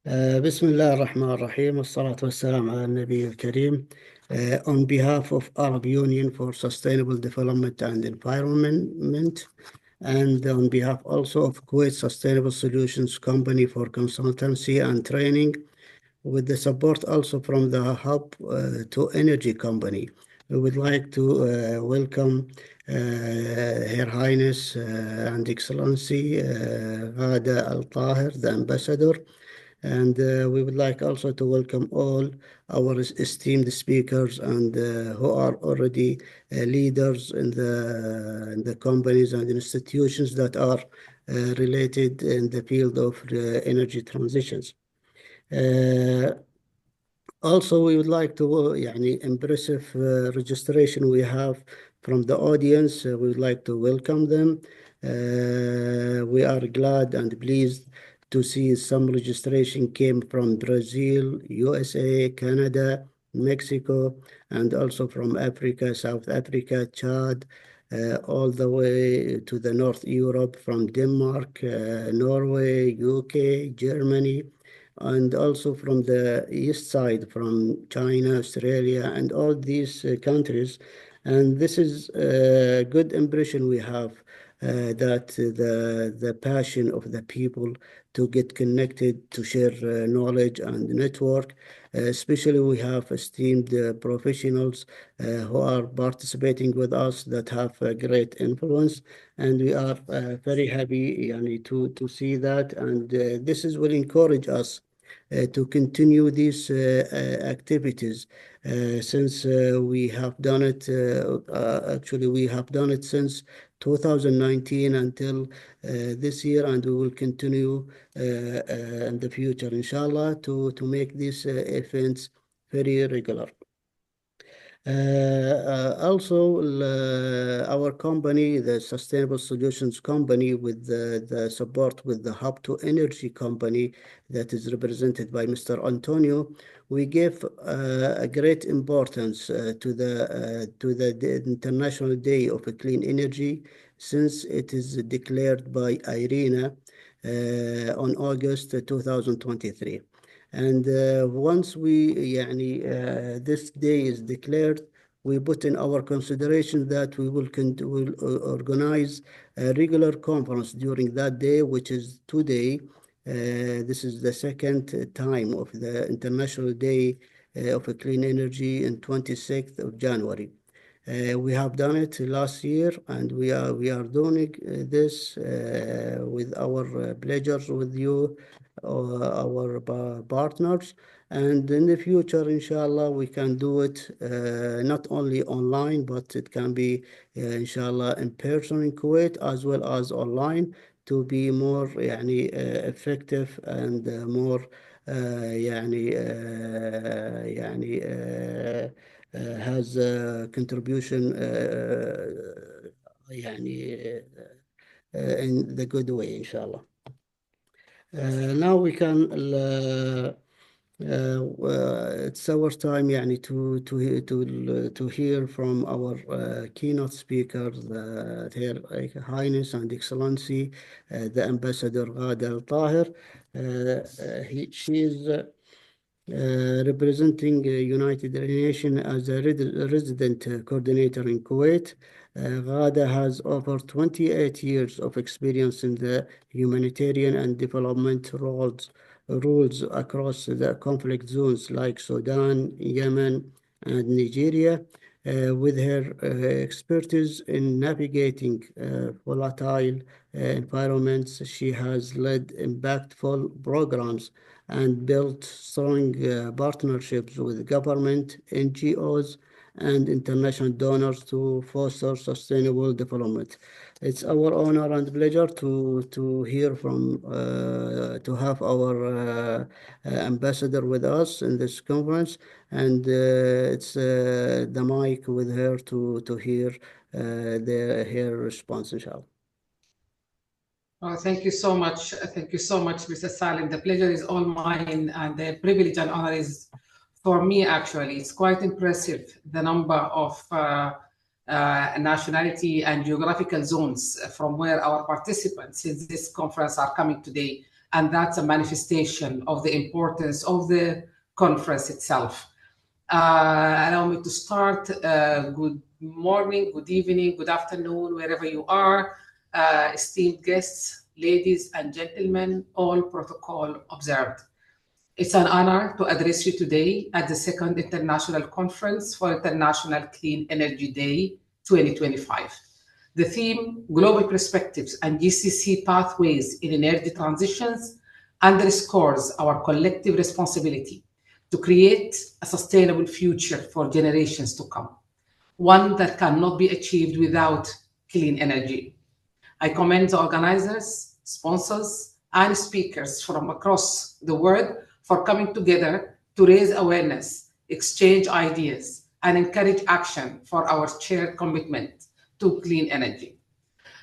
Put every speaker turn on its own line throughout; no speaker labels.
بسم الله الرحمن الرحيم والصلاة والسلام على النبي الكريم. On behalf of Arab Union for Sustainable Development and Environment, and on behalf also of Kuwait Sustainable Solutions Company for Consultancy and Training, with the support also from the Hub to Energy Company, we would like to welcome Her Highness and Excellency Ghada Eltahir, the Ambassador. And we would like also to welcome all our esteemed speakers and who are already leaders in the companies and institutions that are related in the field of energy transitions. Also, we would like to, impressive registration we have from the audience. We would like to welcome them. We are glad and pleased to see some registration came from Brazil, USA, Canada, Mexico, and also from Africa, South Africa, Chad, all the way to the North Europe, from Denmark, Norway, UK, Germany, and also from the east side, from China, Australia, and all these countries. And this is a good impression we have that the passion of the people to get connected, to share knowledge and network. Especially we have esteemed professionals who are participating with us that have a great influence, and we are very happy to see that, and this is will encourage us to continue these activities since we have done it. Actually, we have done it since 2019 until this year, and we will continue in the future, inshallah, to make these events very regular. Also, our company, the Sustainable Solutions Company, with the support with the Hub to Energy Company that is represented by Mr. Antonio, we give a great importance to the International Day of Clean Energy, since it is declared by IRENA on August 2023. And once this day is declared, we put in our consideration that we will organize a regular conference during that day, which is today. This is the second time of the International Day of Clean Energy in 26th of January. We have done it last year, and we are doing this with our pleasures with you, our partners, and in the future, inshallah, we can do it not only online, but it can be inshallah in person in Kuwait as well as online, to be more effective and more has a contribution in the good way, inshallah. Now we can it's our time to hear from our keynote speaker, Her Highness and Excellency, the Ambassador Ghada Eltahir. She is representing United Nations as a resident coordinator in Kuwait. Ghada has over 28 years of experience in the humanitarian and development rules across the conflict zones like Sudan, Yemen, and Nigeria. With her expertise in navigating volatile environments, she has led impactful programs and built strong partnerships with government, NGOs, and international donors to foster sustainable development. It's our honor and pleasure to hear from to have our ambassador with us in this conference, and it's the mic with her to hear her response, inshallah.
Oh, thank you so much. Thank you so much, Mr. Salim. The pleasure is all mine, and the privilege and honor is for me, actually. It's quite impressive, the number of nationality and geographical zones from where our participants in this conference are coming today. and that's a manifestation of the importance of the conference itself. Allow me to start. Good morning, good evening, good afternoon, wherever you are. Esteemed guests, ladies and gentlemen, all protocol observed. It's an honor to address you today at the second International Conference for International Clean Energy Day 2025. The theme, Global Perspectives and GCC Pathways in Energy Transitions, underscores our collective responsibility to create a sustainable future for generations to come, one that cannot be achieved without clean energy. I commend the organizers, sponsors, and speakers from across the world for coming together to raise awareness, exchange ideas, and encourage action for our shared commitment to clean energy.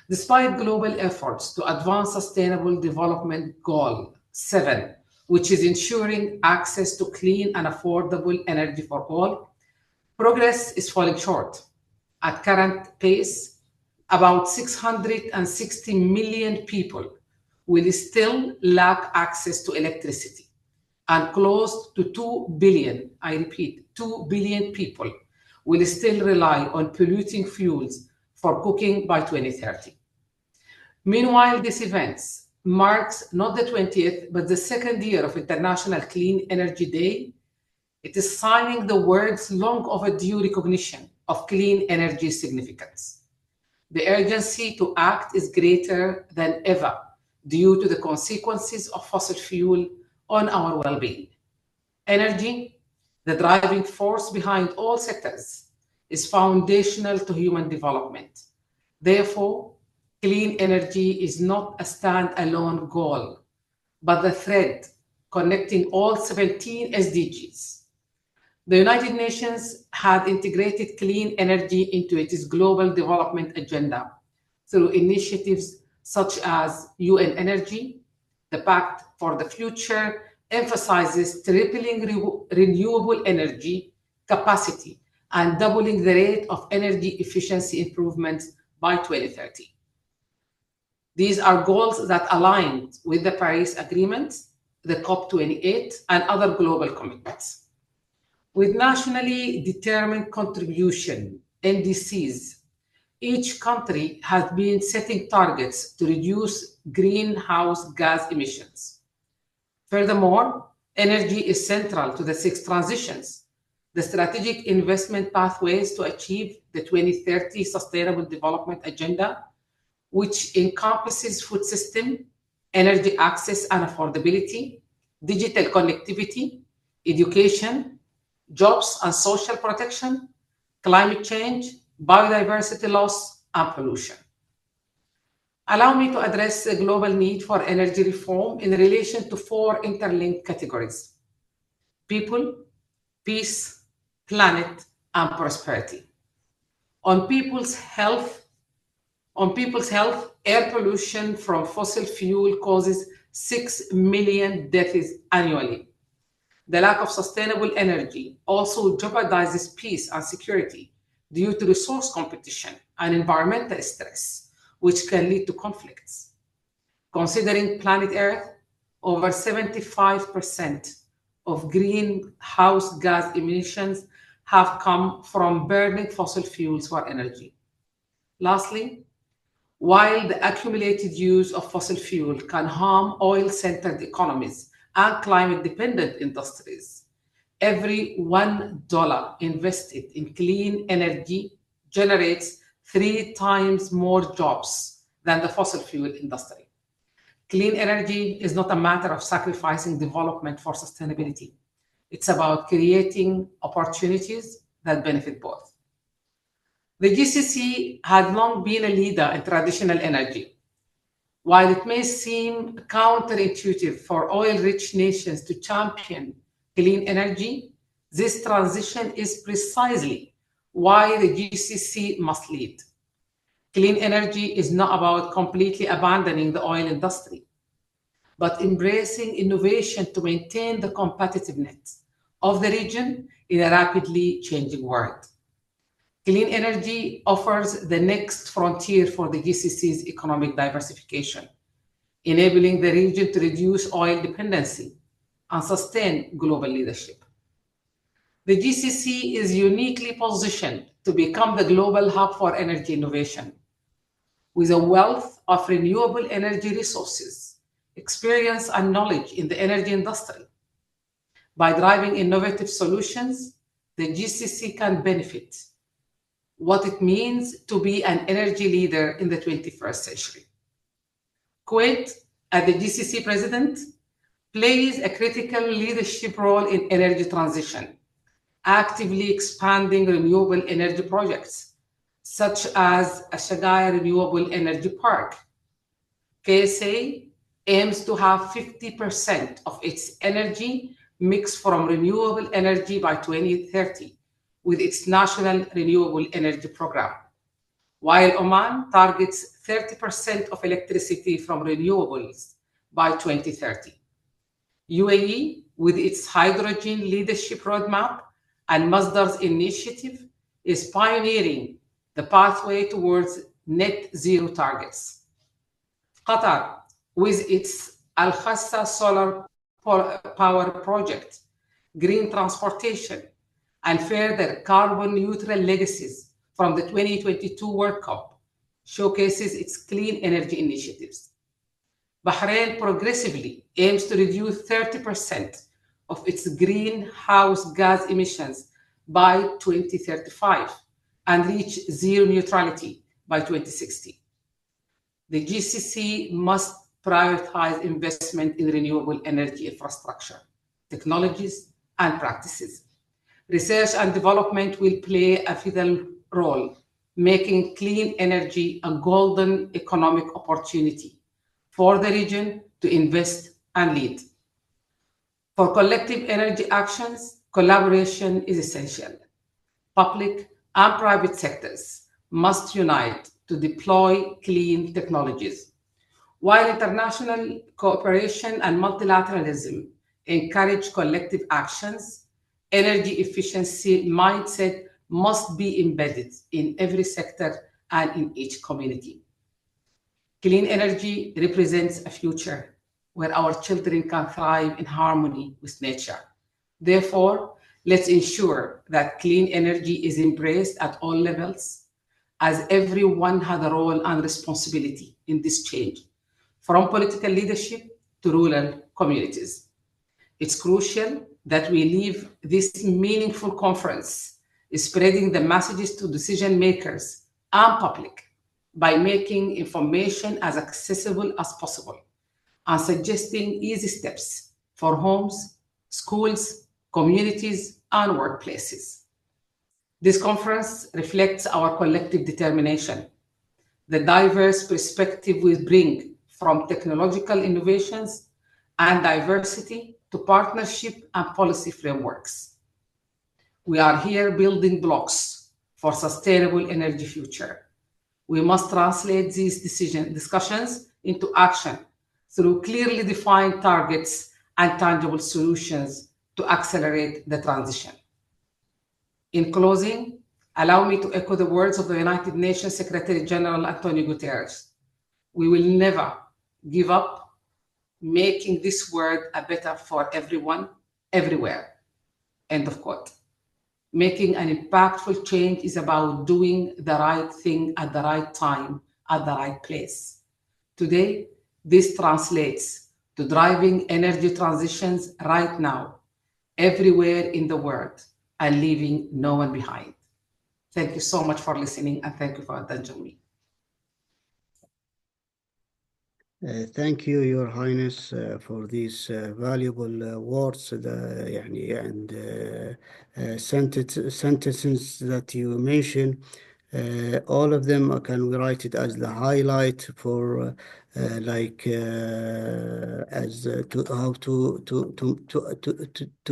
Despite global efforts to advance Sustainable Development Goal 7, which is ensuring access to clean and affordable energy for all, progress is falling short. At current pace, about 660 million people will still lack access to electricity, and close to 2 billion, I repeat, 2 billion people will still rely on polluting fuels for cooking by 2030. Meanwhile, this event marks not the 20th, but the second year of International Clean Energy Day. It is signing the world's long overdue recognition of clean energy significance. The urgency to act is greater than ever due to the consequences of fossil fuel on our well-being. Energy, the driving force behind all sectors, is foundational to human development. Therefore, clean energy is not a stand-alone goal, but the thread connecting all 17 SDGs. The United Nations had integrated clean energy into its global development agenda through initiatives such as InnoEnergy. The Pact for the Future emphasizes tripling renewable energy capacity and doubling the rate of energy efficiency improvements by 2030. These are goals that align with the Paris Agreement, the COP28, and other global commitments. With nationally determined contribution, NDCs, each country has been setting targets to reduce greenhouse gas emissions. Furthermore, energy is central to the 6 transitions, the strategic investment pathways to achieve the 2030 Sustainable Development Agenda, which encompasses food system, energy access and affordability, digital connectivity, education, jobs and social protection, climate change, biodiversity loss, and pollution. Allow me to address the global need for energy reform in relation to 4 interlinked categories: people, peace, planet, and prosperity. On people's health, air pollution from fossil fuel causes 6 million deaths annually. The lack of sustainable energy also jeopardizes peace and security due to resource competition and environmental stress, which can lead to conflicts. Considering planet Earth, over 75% of greenhouse gas emissions have come from burning fossil fuels for energy. Lastly, while the accumulated use of fossil fuel can harm oil-centered economies and climate-dependent industries, every $1 invested in clean energy generates 3 times more jobs than the fossil fuel industry. Clean energy is not a matter of sacrificing development for sustainability. It's about creating opportunities that benefit both. The GCC had long been a leader in traditional energy. While it may seem counterintuitive for oil-rich nations to champion clean energy, this transition is precisely why the GCC must lead. Clean energy is not about completely abandoning the oil industry, but embracing innovation to maintain the competitiveness of the region in a rapidly changing world. Clean energy offers the next frontier for the GCC's economic diversification. enabling the region to reduce oil dependency and sustain global leadership. The GCC is uniquely positioned to become the global hub for energy innovation, with a wealth of renewable energy resources, experience, and knowledge in the energy industry. By driving innovative solutions, the GCC can benefit what it means to be an energy leader in the 21st century. Kuwait, as the GCC president, plays a critical leadership role in energy transition, actively expanding renewable energy projects, such as a Shagaya Renewable Energy Park. KSA aims to have 50% of its energy mixed from renewable energy by 2030 with its National Renewable Energy Program, while Oman targets 30% of electricity from renewables by 2030. UAE, with its hydrogen leadership roadmap and Masdar's initiative, is pioneering the pathway towards net zero targets. Qatar, with its Al Khassa solar power project, green transportation, and further carbon neutral legacies from the 2022 World Cup, showcases its clean energy initiatives. Bahrain progressively aims to reduce 30% of its greenhouse gas emissions by 2035 and reach zero neutrality by 2060. The GCC must prioritize investment in renewable energy infrastructure, technologies, and practices. Research and development will play a vital role, making clean energy a golden economic opportunity for the region to invest and lead. For collective energy actions, collaboration is essential. Public and private sectors must unite to deploy clean technologies. While international cooperation and multilateralism encourage collective actions, energy efficiency mindset must be embedded in every sector and in each community. Clean energy represents a future where our children can thrive in harmony with nature. Therefore, let's ensure that clean energy is embraced at all levels, as everyone has a role and responsibility in this change, from political leadership to rural communities. It's crucial that we leave this meaningful conference spreading the messages to decision makers and public by making information as accessible as possible and suggesting easy steps for homes, schools, communities, and workplaces. This conference reflects our collective determination, the diverse perspective we bring from technological innovations and diversity to partnership and policy frameworks. We are here building blocks for sustainable energy future. We must translate these discussions into action through clearly defined targets and tangible solutions to accelerate the transition. In closing, allow me to echo the words of the United Nations Secretary General Antonio Guterres. We will never give up making this world a better for everyone, everywhere. End of quote. Making an impactful change is about doing the right thing at the right time, at the right place. Today, this translates to driving energy transitions right now, everywhere in the world, and leaving no one behind. Thank you so much for listening, and thank you for attention me.
Thank you, Your Highness, for these valuable words and sentences that you mentioned. All of them, can we write it as the highlight for as to how to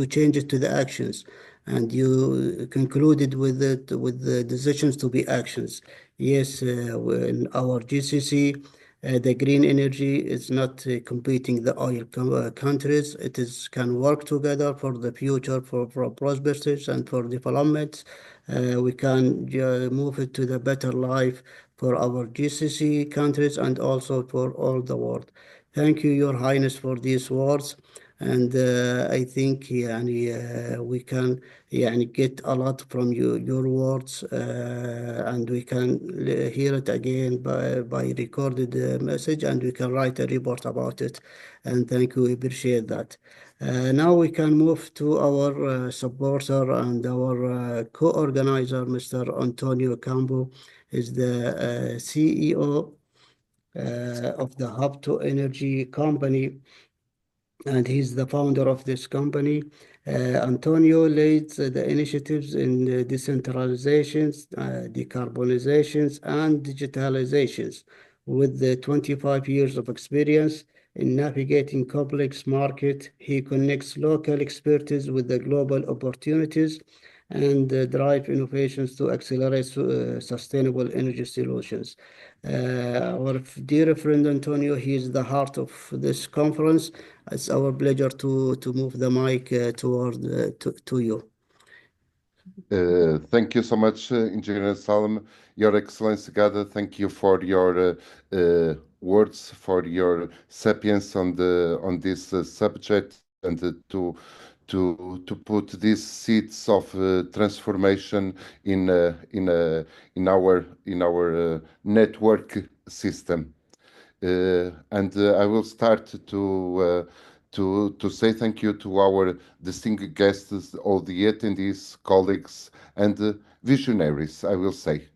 change it to the actions, and you concluded with it with the decisions to be actions. Yes, in our GCC. The green energy is not competing the oil countries. It is can work together for the future, for prosperity and for development. We can move it to the better life for our GCC countries and also for all the world. Thank you, Your Highness, for these words. And I think we can get a lot from your words, and we can hear it again by recorded message, and we can write a report about it. And thank you, we appreciate that. Now we can move to our supporter and our co-organizer, Mr. Antonio Campo, is the CEO of the Hub to Energy company, and he's the founder of this company. Antonio leads the initiatives in decentralizations, decarbonizations, and digitalizations. With the 25 years of experience in navigating complex market, he connects local expertise with the global opportunities and drive innovations to accelerate sustainable energy solutions. Our dear friend Antonio, he is the heart of this conference. It's our pleasure to move the mic to you.
Thank you so much, Engineer Salam. Your Excellency Ghada, thank you for your words, for your sapience on this subject, and to put these seeds of transformation in our network system. And I will start to say thank you to our distinguished guests, all the attendees, colleagues, and visionaries, I will say.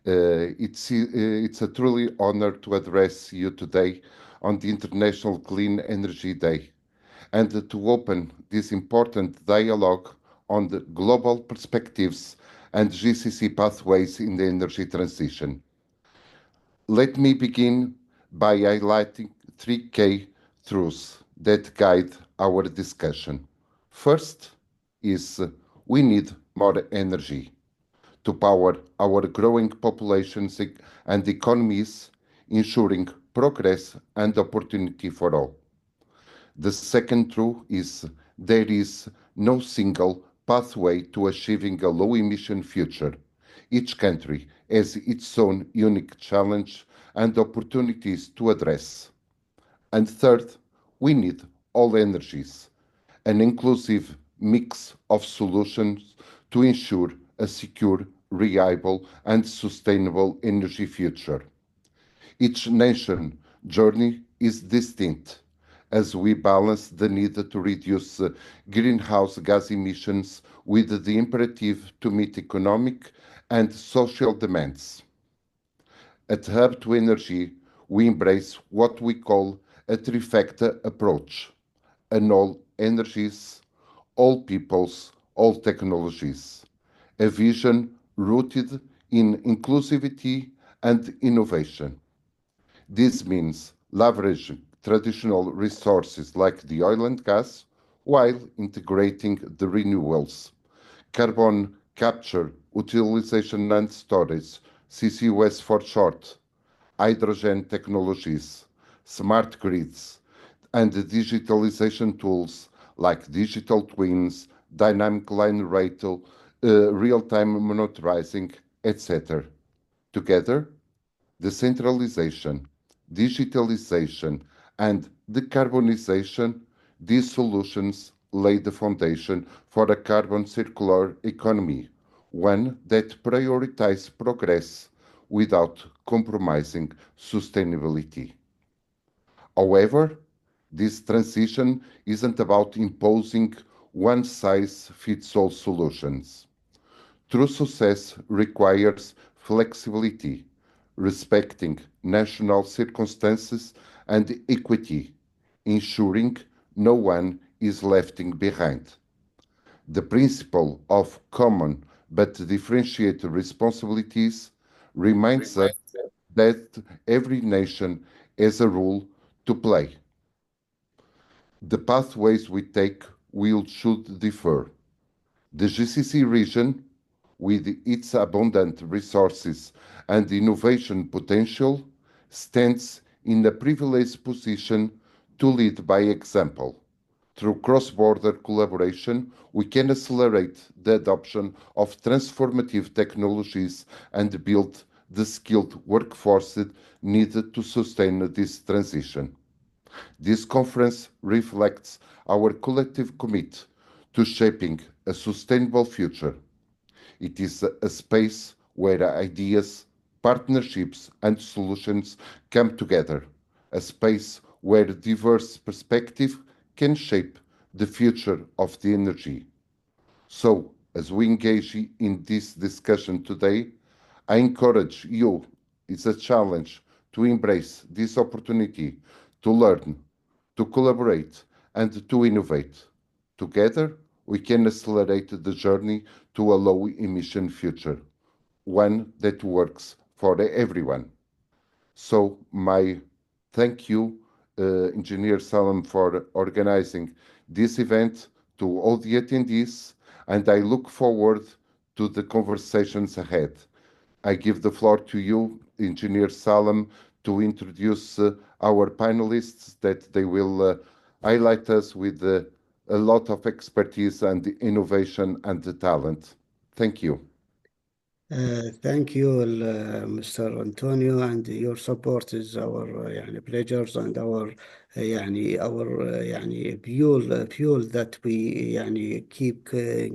It's a truly honor to address you today on the International Clean Energy Day and to open this important dialogue on the global perspectives and GCC pathways in the energy transition. Let me begin by highlighting three key truths that guide our discussion. First is we need more energy to power our growing populations and economies, ensuring progress and opportunity for all. The second truth is there is no single pathway to achieving a low-emission future. Each country has its own unique challenge and opportunities to address. And third, we need all energies, an inclusive mix of solutions to ensure a secure, reliable, and sustainable energy future. Each nation journey is distinct as we balance the need to reduce greenhouse gas emissions with the imperative to meet economic and social demands. At Hub to Energy, we embrace what we call a trifecta approach, an all energies, all peoples, all technologies, a vision rooted in inclusivity and innovation. This means leveraging traditional resources like the oil and gas while integrating the renewables, carbon capture, utilization and storage, CCUS for short, hydrogen technologies, smart grids, and digitalization tools like digital twins, dynamic line rental, real-time monitoring, etc. Together, decentralization, digitalization, and decarbonization, these solutions lay the foundation for a carbon circular economy, one that prioritizes progress without compromising sustainability. However, this transition isn't about imposing one-size-fits-all solutions. True success requires flexibility, respecting national circumstances and equity, ensuring no one is left behind. The principle of common but differentiated responsibilities reminds us that every nation has a role to play. The pathways we take should differ. The GCC region, with its abundant resources and innovation potential, stands in a privileged position to lead by example. Through cross-border collaboration, we can accelerate the adoption of transformative technologies and build the skilled workforce needed to sustain this transition. This conference reflects our collective commitment to shaping a sustainable future. It is a space where ideas, partnerships, and solutions come together, a space where diverse perspectives can shape the future of the energy. So, as we engage in this discussion today, I encourage you, it's a challenge, to embrace this opportunity to learn, to collaborate, and to innovate. Together, we can accelerate the journey to a low emission future, one that works for everyone. So, my thank you, Engineer Salam, for organizing this event, to all the attendees, and I look forward to the conversations ahead. I give the floor to you, Engineer Salam, to introduce our panelists that they will highlight us with a lot of expertise and innovation and talent. Thank you.
Thank you, Mr. Antonio, and your support is our يعني pleasures and our يعني our يعني fuel that we يعني keep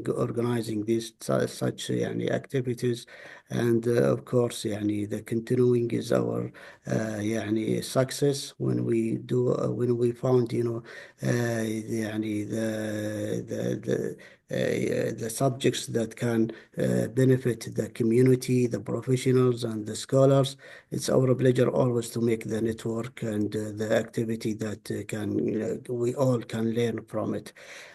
organizing these such يعني activities, and of course يعني the continuing is our يعني success when we do when we found يعني the subjects that can benefit the community, the professionals, and the scholars. It's our pleasure always to make the network and the activity that we all can learn from it.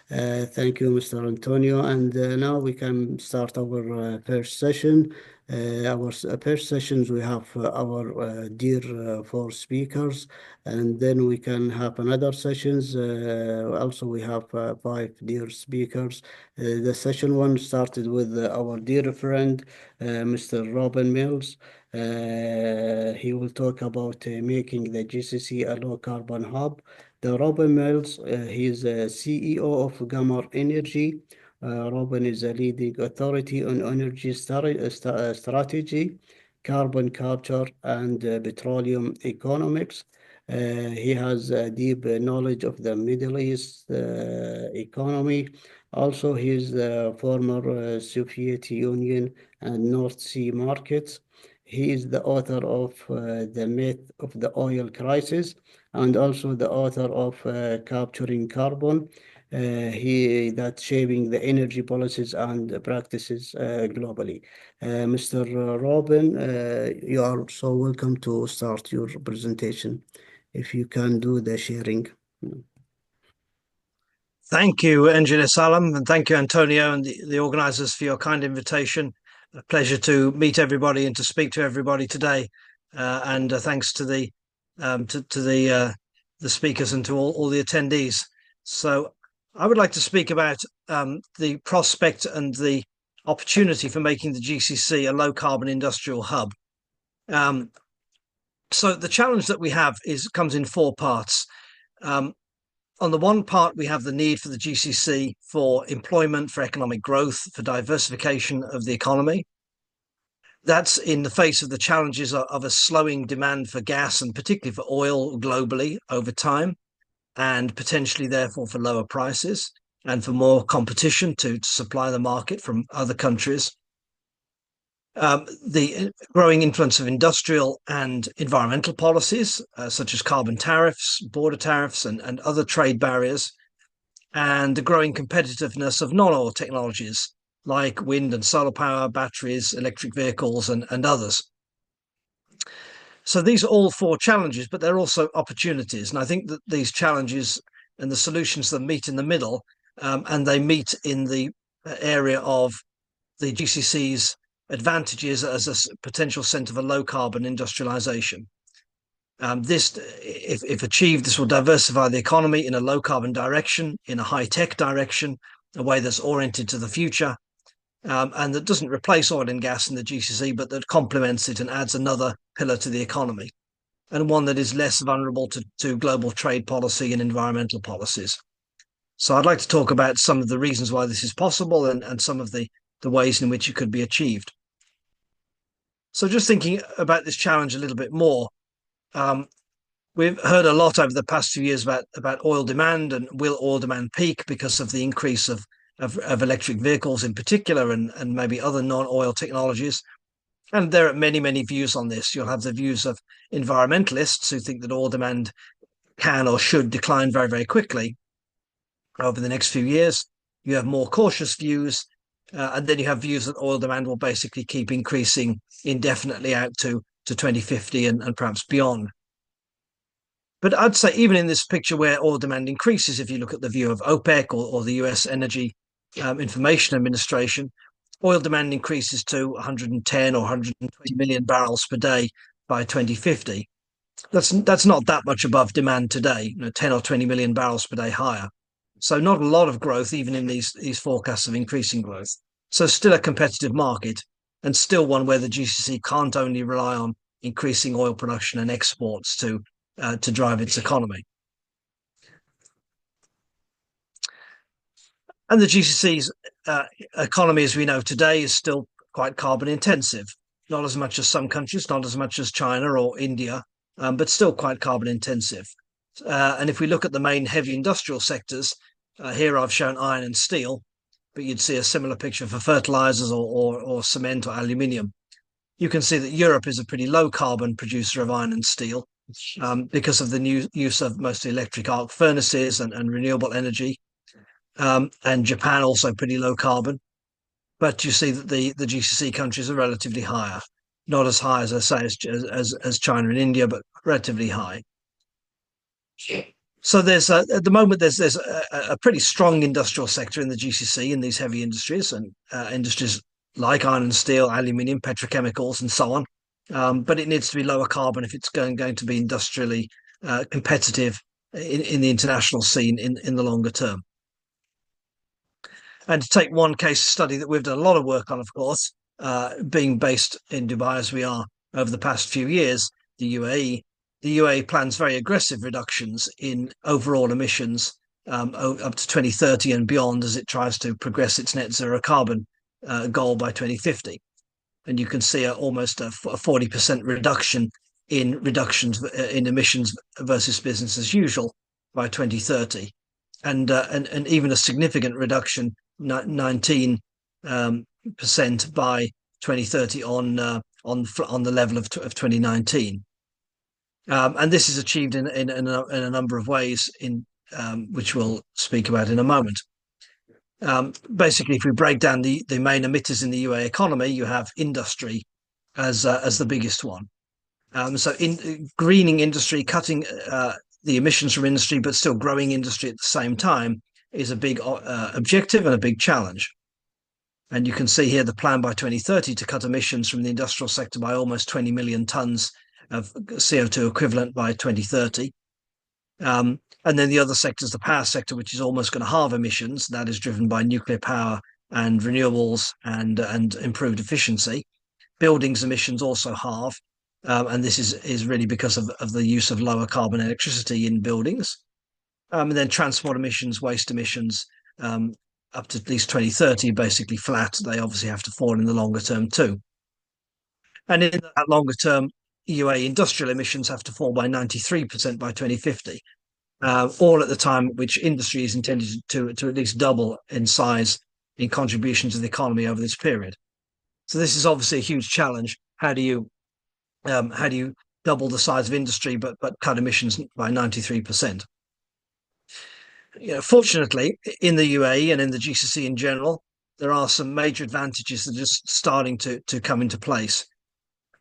Thank you, Mr. Antonio. And now we can start our first session. Our first sessions, we have our dear four speakers, and then we can have another sessions. Also, we have five dear speakers. The session one started with our dear friend, Mr. Robin Mills. He will talk about making the GCC a low carbon hub. The Robin Mills, he is a CEO of Qamar Energy. Robin is a leading authority on energy strategy, carbon capture, and petroleum economics. He has a deep knowledge of the Middle East economy. Also, he is the former Soviet Union and North Sea markets. He is the author of The Myth of the Oil Crisis, and also the author of Capturing Carbon. That's shaping the energy policies and practices globally. Mr. Robin, you are so welcome to start your presentation. If you can do the sharing.
Thank you, Engineer Salam, and thank you, Antonio, and the organisers for your kind invitation. A pleasure to meet everybody and to speak to everybody today. And thanks to the speakers and to all the attendees. So I would like to speak about the prospect and the opportunity for making the GCC a low carbon industrial hub. So the challenge that we have comes in four parts. On the one part, we have the need for the GCC for employment, for economic growth, for diversification of the economy. That's in the face of the challenges of a slowing demand for gas and particularly for oil globally over time, and potentially therefore for lower prices and for more competition to supply the market from other countries. The growing influence of industrial and environmental policies, such as carbon tariffs, border tariffs, and other trade barriers, and the growing competitiveness of non-oil technologies like wind and solar power, batteries, electric vehicles, and others. So these are all four challenges, but they're also opportunities. And I think that these challenges and the solutions that meet in the middle, and they meet in the area of the GCC's advantages as a potential centre for low carbon industrialization. This, if achieved, this will diversify the economy in a low carbon direction, in a high tech direction, a way that's oriented to the future, and that doesn't replace oil and gas in the GCC, but that complements it and adds another pillar to the economy, and one that is less vulnerable to global trade policy and environmental policies. So I'd like to talk about some of the reasons why this is possible and some of the ways in which it could be achieved. So just thinking about this challenge a little bit more, We've heard a lot over the past few years about oil demand, and will oil demand peak because of the increase of electric vehicles in particular, and maybe other non-oil technologies. And there are many, many views on this. You'll have the views of environmentalists who think that oil demand can or should decline very, very quickly over the next few years. You have more cautious views, and then you have views that oil demand will basically keep increasing indefinitely out to 2050 and perhaps beyond. But I'd say even in this picture where oil demand increases, if you look at the view of OPEC or the US Energy Information Administration, oil demand increases to 110 or 120 million barrels per day by 2050. That's not that much above demand today, 10 or 20 million barrels per day higher. So not a lot of growth, even in these forecasts of increasing growth. So still a competitive market, and still one where the GCC can't only rely on increasing oil production and exports to drive its economy. And the GCC's economy, as we know today, is still quite carbon intensive. Not as much as some countries, not as much as China or India, but still quite carbon intensive. And if we look at the main heavy industrial sectors, here I've shown iron and steel, but you'd see a similar picture for fertilizers or cement or aluminium. You can see that Europe is a pretty low carbon producer of iron and steel, because of the new use of mostly electric arc furnaces and renewable energy. And Japan also pretty low carbon. But you see that the GCC countries are relatively higher. Not as high, as I say, as China and India, but relatively high. So there's at the moment there's a pretty strong industrial sector in the GCC in these heavy industries, and industries like iron and steel, aluminium, petrochemicals, and so on. But it needs to be lower carbon if it's going to be industrially competitive in the international scene in the longer term. And to take one case study that we've done a lot of work on, of course, being based in Dubai as we are over the past few years, the UAE. The UAE plans very aggressive reductions in overall emissions up to 2030 and beyond as it tries to progress its net zero carbon goal by 2050. And you can see almost a 40% reduction in emissions versus business as usual by 2030, and even a significant reduction, 19% by 2030 on the level of 2019. And this is achieved in a number of ways, which we'll speak about in a moment. Basically, if we break down the main emitters in the UAE economy, you have industry as the biggest one. So greening industry, cutting the emissions from industry, but still growing industry at the same time is a big objective and a big challenge. And you can see here the plan by 2030 to cut emissions from the industrial sector by almost 20 million tons of CO2 equivalent by 2030. And then the other sector is the power sector, which is almost going to halve emissions. That is driven by nuclear power and renewables and improved efficiency. Buildings emissions also halve, and this is really because of the use of lower carbon electricity in buildings. And then transport emissions, waste emissions, up to at least 2030, basically flat. They obviously have to fall in the longer term too. And in that longer term, UAE industrial emissions have to fall by 93% by 2050, all at the time which industry is intended to at least double in size in contribution to the economy over this period. So this is obviously a huge challenge. How do you double the size of industry but cut emissions by 93%? Fortunately, in the UAE and in the GCC in general, there are some major advantages that are just starting to come into place.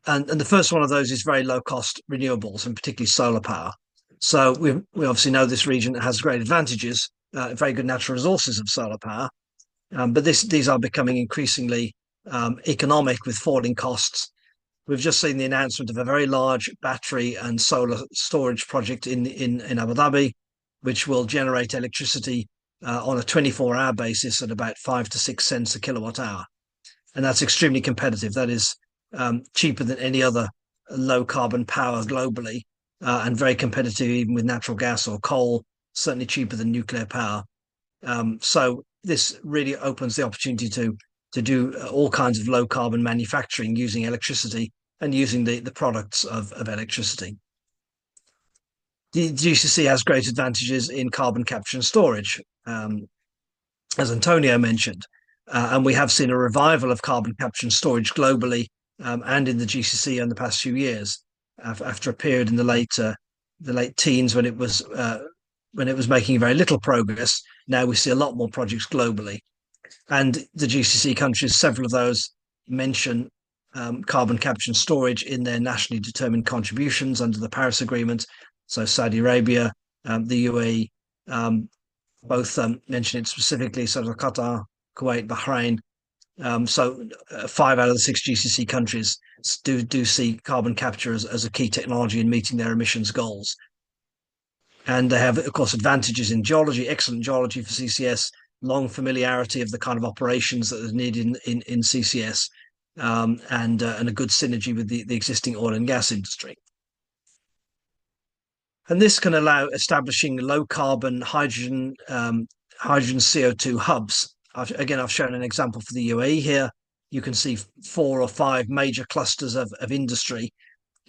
And the first one of those is very low cost renewables, and particularly solar power. So we obviously know this region has great advantages, very good natural resources of solar power. But these are becoming increasingly economic with falling costs. We've just seen the announcement of a very large battery and solar storage project in Abu Dhabi, which will generate electricity on a 24-hour basis at about 5 to 6 cents a kilowatt hour. And that's extremely competitive. That is cheaper than any other low carbon power globally, and very competitive even with natural gas or coal, certainly cheaper than nuclear power. So this really opens the opportunity to do all kinds of low carbon manufacturing using electricity and using the products of electricity. The GCC has great advantages in carbon capture and storage, as Antonio mentioned. And we have seen a revival of carbon capture and storage globally and in the GCC in the past few years, after a period in the late teens when it was making very little progress. Now we see a lot more projects globally, and the GCC countries, several of those mention carbon capture and storage in their nationally determined contributions under the Paris Agreement. So Saudi Arabia, the UAE, both mention it specifically. So Qatar, Kuwait, Bahrain. So 5 out of the 6 GCC countries do see carbon capture as a key technology in meeting their emissions goals. And they have, of course, advantages in geology, excellent geology for CCS, long familiarity of the kind of operations that are needed in CCS, and a good synergy with the existing oil and gas industry. And this can allow establishing low carbon hydrogen CO2 hubs. I've shown an example for the UAE here. You can see 4 or 5 major clusters of industry,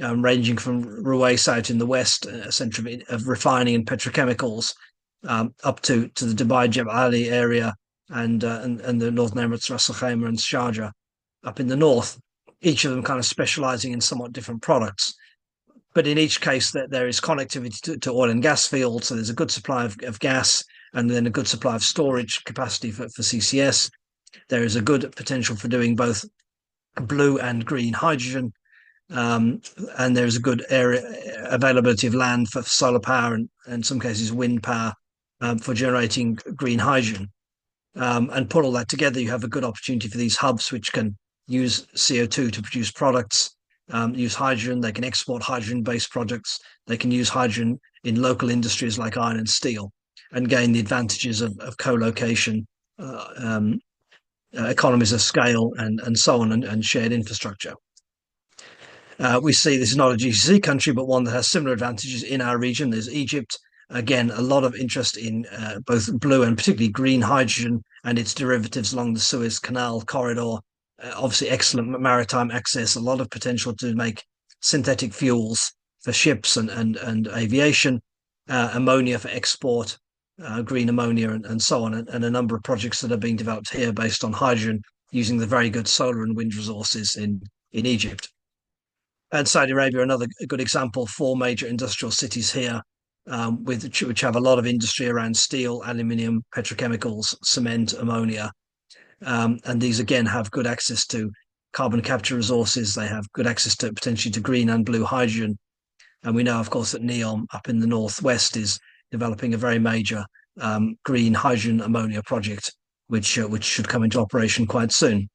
ranging from Ruwais out in the west, a centre of refining and petrochemicals, up to the Dubai Jebel Ali area and the Northern Emirates, Ras Al Khaimah and Sharjah up in the north, each of them kind of specialising in somewhat different products. But in each case, there is connectivity to oil and gas fields, so there's a good supply of gas and then a good supply of storage capacity for CCS. There is a good potential for doing both blue and green hydrogen, and there's a good area availability of land for solar power and in some cases wind power for generating green hydrogen. And put all that together, you have a good opportunity for these hubs which can use CO2 to produce products, use hydrogen. They can export hydrogen-based products. They can use hydrogen in local industries like iron and steel and gain the advantages of co-location, economies of scale, and so on, and shared infrastructure. We see this is not a GCC country, but one that has similar advantages in our region. There's Egypt. Again, a lot of interest in both blue and particularly green hydrogen and its derivatives along the Suez Canal corridor. Obviously, excellent maritime access, a lot of potential to make synthetic fuels for ships and aviation, ammonia for export, green ammonia, and so on, and a number of projects that are being developed here based on hydrogen using the very good solar and wind resources in Egypt. And Saudi Arabia, another good example, 4 major industrial cities here, which have a lot of industry around steel, aluminium, petrochemicals, cement, ammonia. And these, again, have good access to carbon capture resources. They have good access to potentially to green and blue hydrogen. And we know, of course, that NEOM up in the northwest is developing a very major green hydrogen ammonia project, which should come into operation quite soon.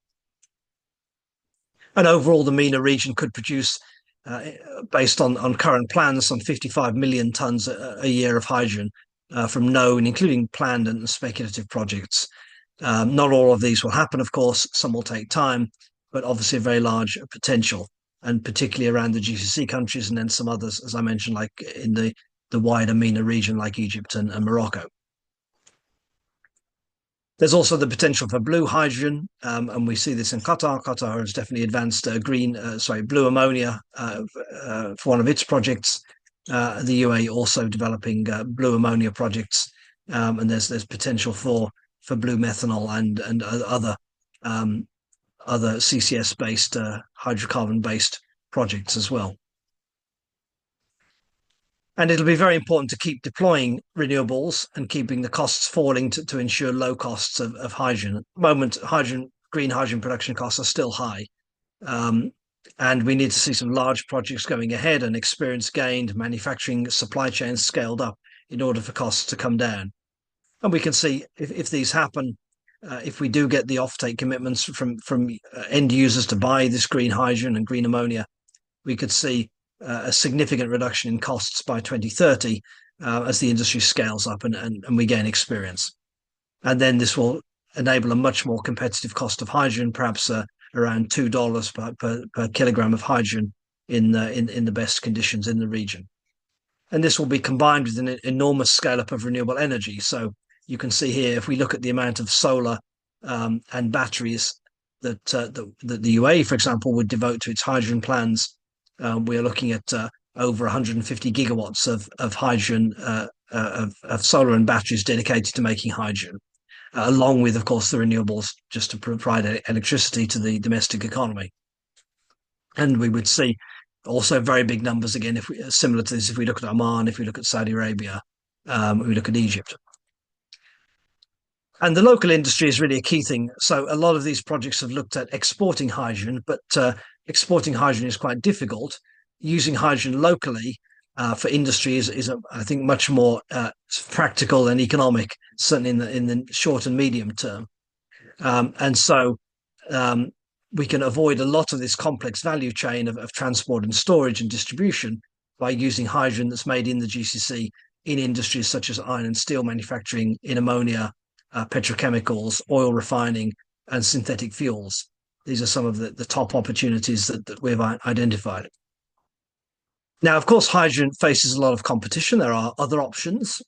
And overall, the MENA region could produce, based on current plans, some 55 million tonnes a year of hydrogen from known, including planned and speculative projects. Not all of these will happen, of course. Some will take time, but obviously a very large potential, and particularly around the GCC countries, and then some others, as I mentioned, like in the wider MENA region, like Egypt and Morocco. There's also the potential for blue hydrogen, and we see this in Qatar. Qatar has definitely advanced blue ammonia for one of its projects. The UAE also developing blue ammonia projects, and there's potential for blue methanol and other CCS-based hydrocarbon-based projects as well. And it'll be very important to keep deploying renewables and keeping the costs falling to ensure low costs of hydrogen. At the moment, green hydrogen production costs are still high. And we need to see some large projects going ahead and experience gained, manufacturing supply chains scaled up in order for costs to come down. And we can see if these happen, if we do get the offtake commitments from end users to buy this green hydrogen and green ammonia, we could see a significant reduction in costs by 2030 as the industry scales up and we gain experience. And then this will enable a much more competitive cost of hydrogen, perhaps around $2 per kilogram of hydrogen in the best conditions in the region. And this will be combined with an enormous scale up of renewable energy. So you can see here, if we look at the amount of solar and batteries that the UAE, for example, would devote to its hydrogen plans, we are looking at over 150 gigawatts of hydrogen, of solar and batteries dedicated to making hydrogen, along with, of course, the renewables just to provide electricity to the domestic economy. And we would see also very big numbers again, if we, similar to this, if we look at Oman, if we look at Saudi Arabia, we look at Egypt. And the local industry is really a key thing. So a lot of these projects have looked at exporting hydrogen, but exporting hydrogen is quite difficult. Using hydrogen locally for industry is I think, much more practical and economic, certainly in the short and medium term. And so we can avoid a lot of this complex value chain of transport and storage and distribution by using hydrogen that's made in the GCC in industries such as iron and steel manufacturing, in ammonia, petrochemicals, oil refining, and synthetic fuels. These are some of the top opportunities that we've identified. Now, of course, hydrogen faces a lot of competition. There are other options.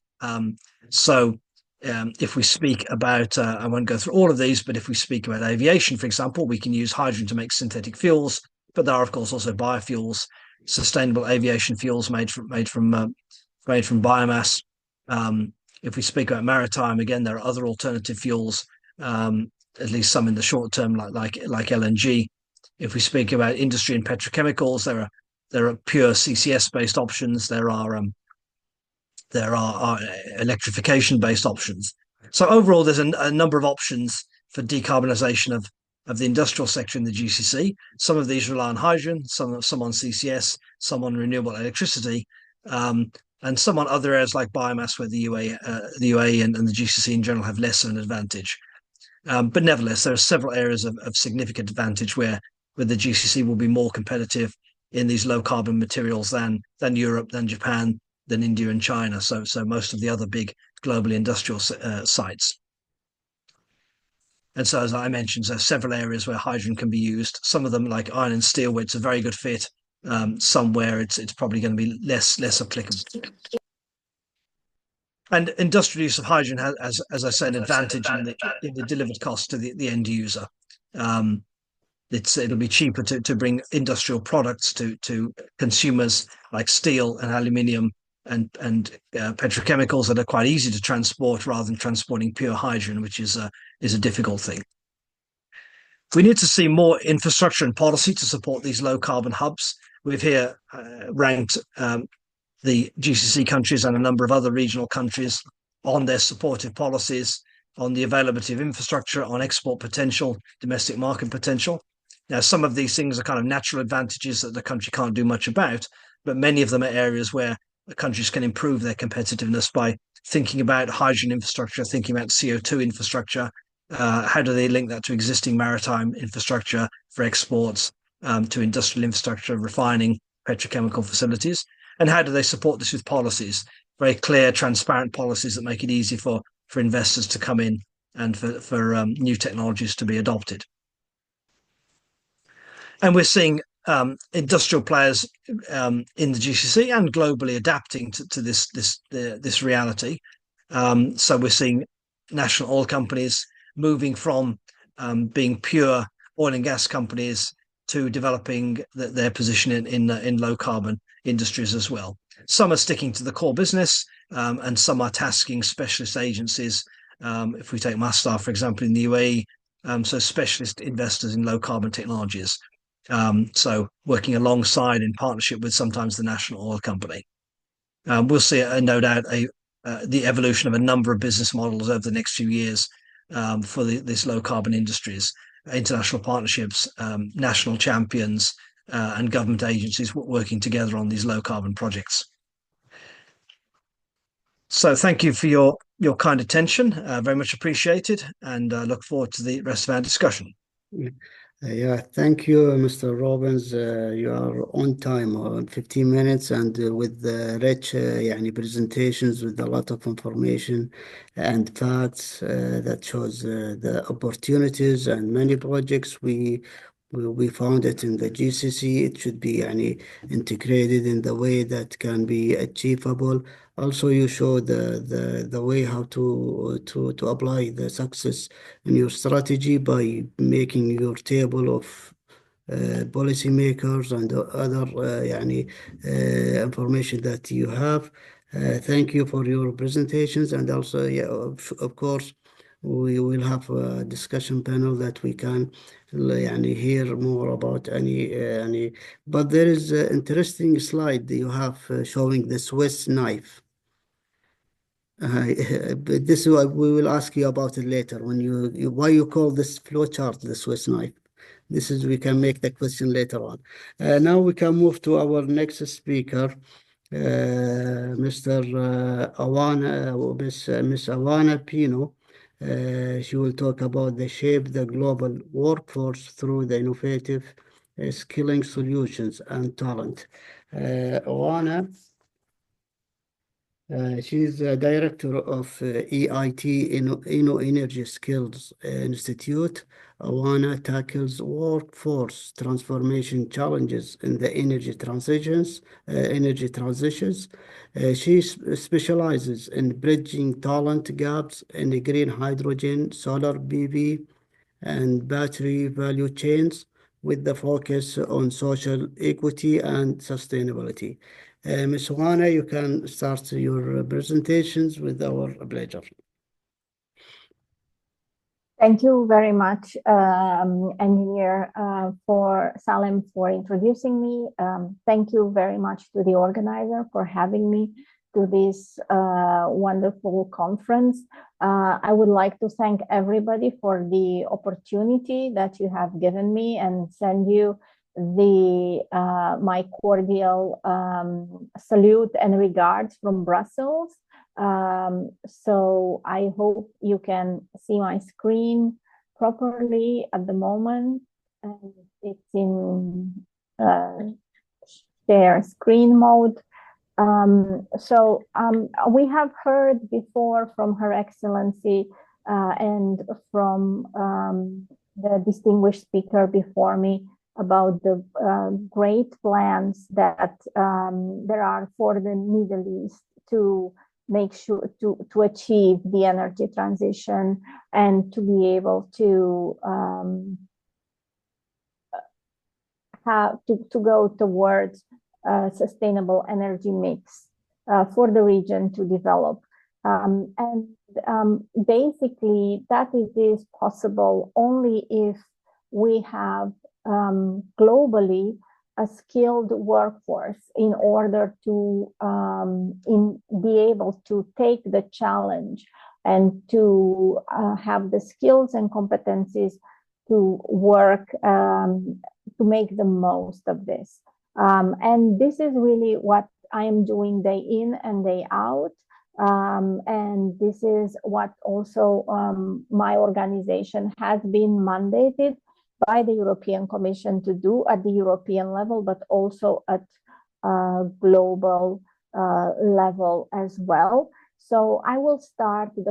If we speak about, I won't go through all of these, but if we speak about aviation, for example, we can use hydrogen to make synthetic fuels, but there are, of course, also biofuels, sustainable aviation fuels made from biomass. If we speak about maritime, again, there are other alternative fuels, at least some in the short term, like LNG. If we speak about industry and petrochemicals, there are pure CCS-based options. There are electrification-based options. So overall, there's a number of options for decarbonisation of the industrial sector in the GCC. Some of these rely on hydrogen, some on CCS, some on renewable electricity, and some on other areas like biomass, where the UAE and the GCC in general have less of an advantage. But nevertheless, there are several areas of significant advantage where the GCC will be more competitive in these low carbon materials than Europe, than Japan, than India and China. So most of the other big global industrial sites. And so, as I mentioned, there are several areas where hydrogen can be used. Some of them, like iron and steel, where it's a very good fit. Somewhere it's probably going to be less applicable. And industrial use of hydrogen has, as I said, an advantage in the delivered cost to the end user. It'll be cheaper to bring industrial products to consumers, like steel and aluminium and petrochemicals, that are quite easy to transport, rather than transporting pure hydrogen, which is a difficult thing. We need to see more infrastructure and policy to support these low carbon hubs. We've here ranked the GCC countries and a number of other regional countries on their supportive policies, on the availability of infrastructure, on export potential, domestic market potential. Now, some of these things are kind of natural advantages that the country can't do much about, but many of them are areas where the countries can improve their competitiveness by thinking about hydrogen infrastructure, thinking about CO2 infrastructure. How do they link that to existing maritime infrastructure for exports, to industrial infrastructure, refining, petrochemical facilities? And how do they support this with policies, very clear, transparent policies that make it easy for investors to come in and for new technologies to be adopted? And we're seeing industrial players in the GCC and globally adapting to this reality. So we're seeing national oil companies moving from being pure oil and gas companies to developing their position in low carbon industries as well. Some are sticking to the core business, and some are tasking specialist agencies. If we take Masdar, for example, in the UAE, so specialist investors in low carbon technologies. So working alongside, in partnership with sometimes the national oil company. We'll see, no doubt, the evolution of a number of business models over the next few years for this low carbon industries, international partnerships, national champions, and government agencies working together on these low carbon projects. So thank you for your kind attention, very much appreciated, and look forward to the rest of our discussion.
Yeah, thank you, Mr. Robbins. You are on time, on 15 minutes, and with rich presentations with a lot of information and facts that shows the opportunities and many projects we found it in the GCC. It should be integrated in the way that can be achievable. Also, you show the way how to apply the success in your strategy by making your table of policymakers and other information that you have. Thank you for your presentations, and also, yeah, of course, we will have a discussion panel that we can hear more about any. But there is an interesting slide that you have showing the Swiss knife. But this we will ask you about it later when why you call this flowchart the Swiss knife. This is we can make the question later on. Now we can move to our next speaker, Mr. Oana, Miss Oana Penu. She will talk about the shape the global workforce through the innovative skilling solutions and talent. Oana. She's the director of EIT InnoEnergy Skills Institute. Oana tackles workforce transformation challenges in the energy transitions. She specializes in bridging talent gaps in the green hydrogen, solar PV, and battery value chains with the focus on social equity and sustainability. Ms. Oana, you can start your presentations with our pleasure.
Thank you very much, Engineer Salim, for introducing me. Thank you very much to the organizer for having me to this wonderful conference. I would like to thank everybody for the opportunity that you have given me and send you my cordial salute and regards from Brussels. So I hope you can see my screen properly at the moment, and it's in share screen mode. We have heard before from Her Excellency and from the distinguished speaker before me about the great plans that there are for the Middle East to make sure to achieve the energy transition and to be able to go towards sustainable energy mix for the region to develop. Basically, that it is possible only if we have globally a skilled workforce in order to be able to take the challenge and to have the skills and competencies to work to make the most of this. And this is really what I am doing day in and day out. And this is what also my organization has been mandated by the European Commission to do at the European level, but also at global level as well. So I will start in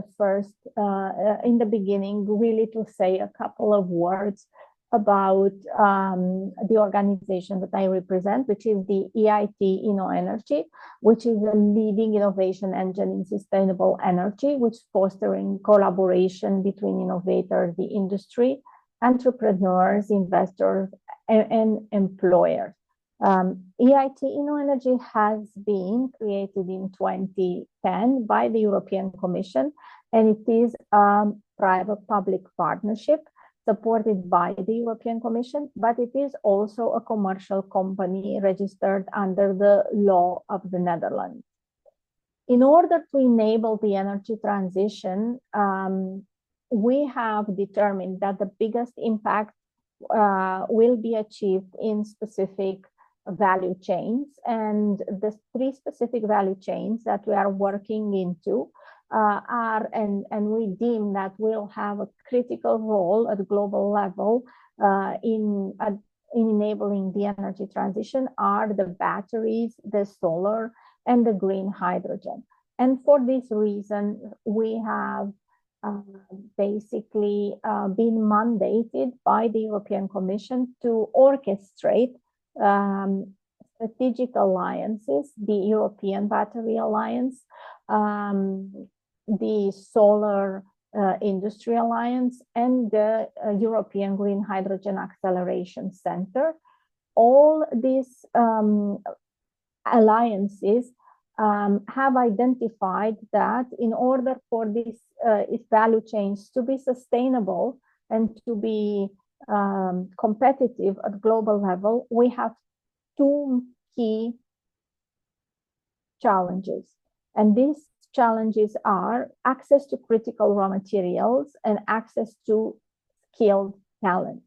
the beginning, really to say a couple of words about the organization that I represent, which is the EIT InnoEnergy, which is a leading innovation engine in sustainable energy, which is fostering collaboration between innovators, the industry, entrepreneurs, investors, and employers. EIT InnoEnergy has been created in 2010 by the European Commission, and it is a private-public partnership supported by the European Commission, but it is also a commercial company registered under the law of the Netherlands. In order to enable the energy transition, we have determined that the biggest impact will be achieved in specific value chains. And the three specific value chains that we are working into and we deem that will have a critical role at the global level in enabling the energy transition are the batteries, the solar, and the green hydrogen. And for this reason, we have basically been mandated by the European Commission to orchestrate strategic alliances, the European Battery Alliance, the Solar Industry Alliance and the European Green Hydrogen Acceleration Center. All these alliances have identified that in order for these value chains to be sustainable and to be competitive at global level, we have two key challenges. And these challenges are access to critical raw materials and access to skilled talent.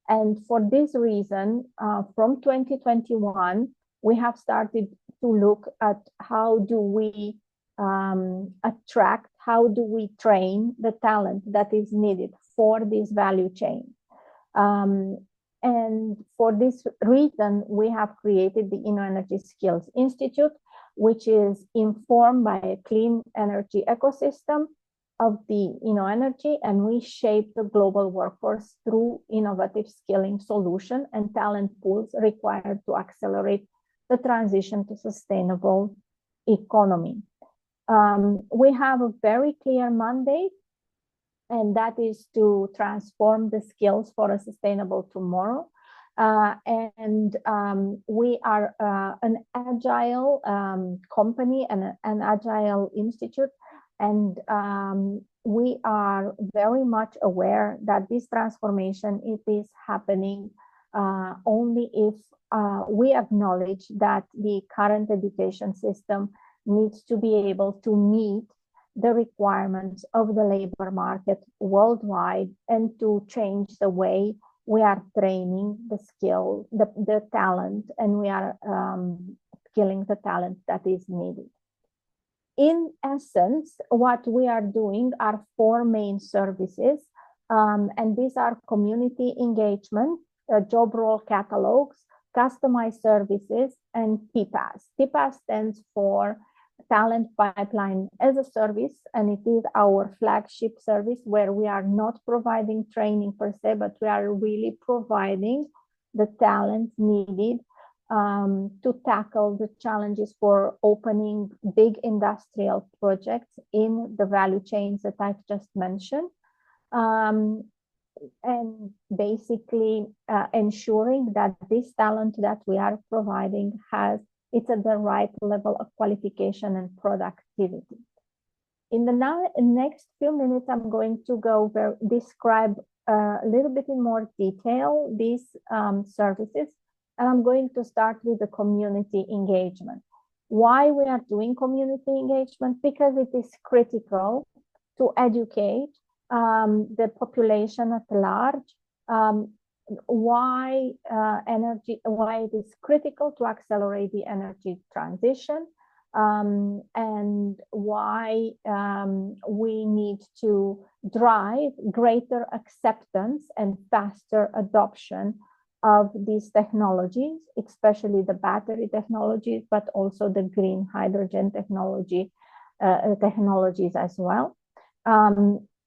And for this reason, from 2021, we have started to look at how do we attract, how do we train the talent that is needed for this value chain. And for this reason, we have created the InnoEnergy Skills Institute, which is informed by a clean energy ecosystem of the InnoEnergy, and we shape the global workforce through innovative skilling solution and talent pools required to accelerate the transition to sustainable economy. We have a very clear mandate, and that is to transform the skills for a sustainable tomorrow. We are an agile company and an agile institute, and we are very much aware that this transformation, it is happening only if we acknowledge that the current education system needs to be able to meet the requirements of the labor market worldwide and to change the way we are training the skill, the talent, and we are skilling the talent that is needed. In essence, what we are doing are four main services, and these are community engagement, job role catalogs, customized services, and TPAS. TPAS stands for Talent Pipeline as a Service, and it is our flagship service where we are not providing training per se, but we are really providing the talent needed to tackle the challenges for opening big industrial projects in the value chains that I've just mentioned. And basically ensuring that this talent that we are providing it's at the right level of qualification and productivity. In the next few minutes, I'm going to describe a little bit in more detail these services, and I'm going to start with the community engagement. Why we are doing community engagement? Because it is critical to educate the population at large, why it is critical to accelerate the energy transition, and why we need to drive greater acceptance and faster adoption of these technologies, especially the battery technologies, but also the green hydrogen technologies as well.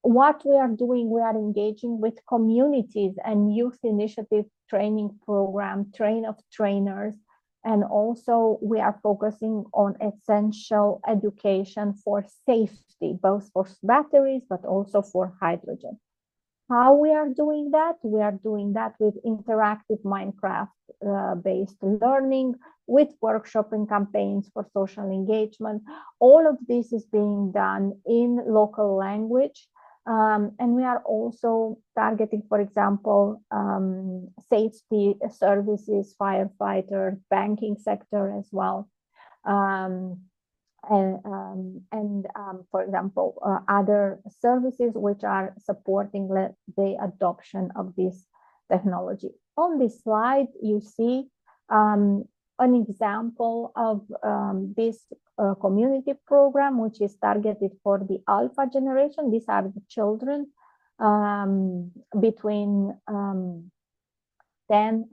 What we are doing, we are engaging with communities and youth initiative training program, train of trainers, and also we are focusing on essential education for safety, both for batteries, but also for hydrogen. How we are doing that? We are doing that with interactive Minecraft-based learning, with workshop and campaigns for social engagement. All of this is being done in local language. And we are also targeting, for example, safety services, firefighters, banking sector as well. For example, other services which are supporting the adoption of this technology. On this slide, you see an example of this community program, which is targeted for the alpha generation. These are the children between 10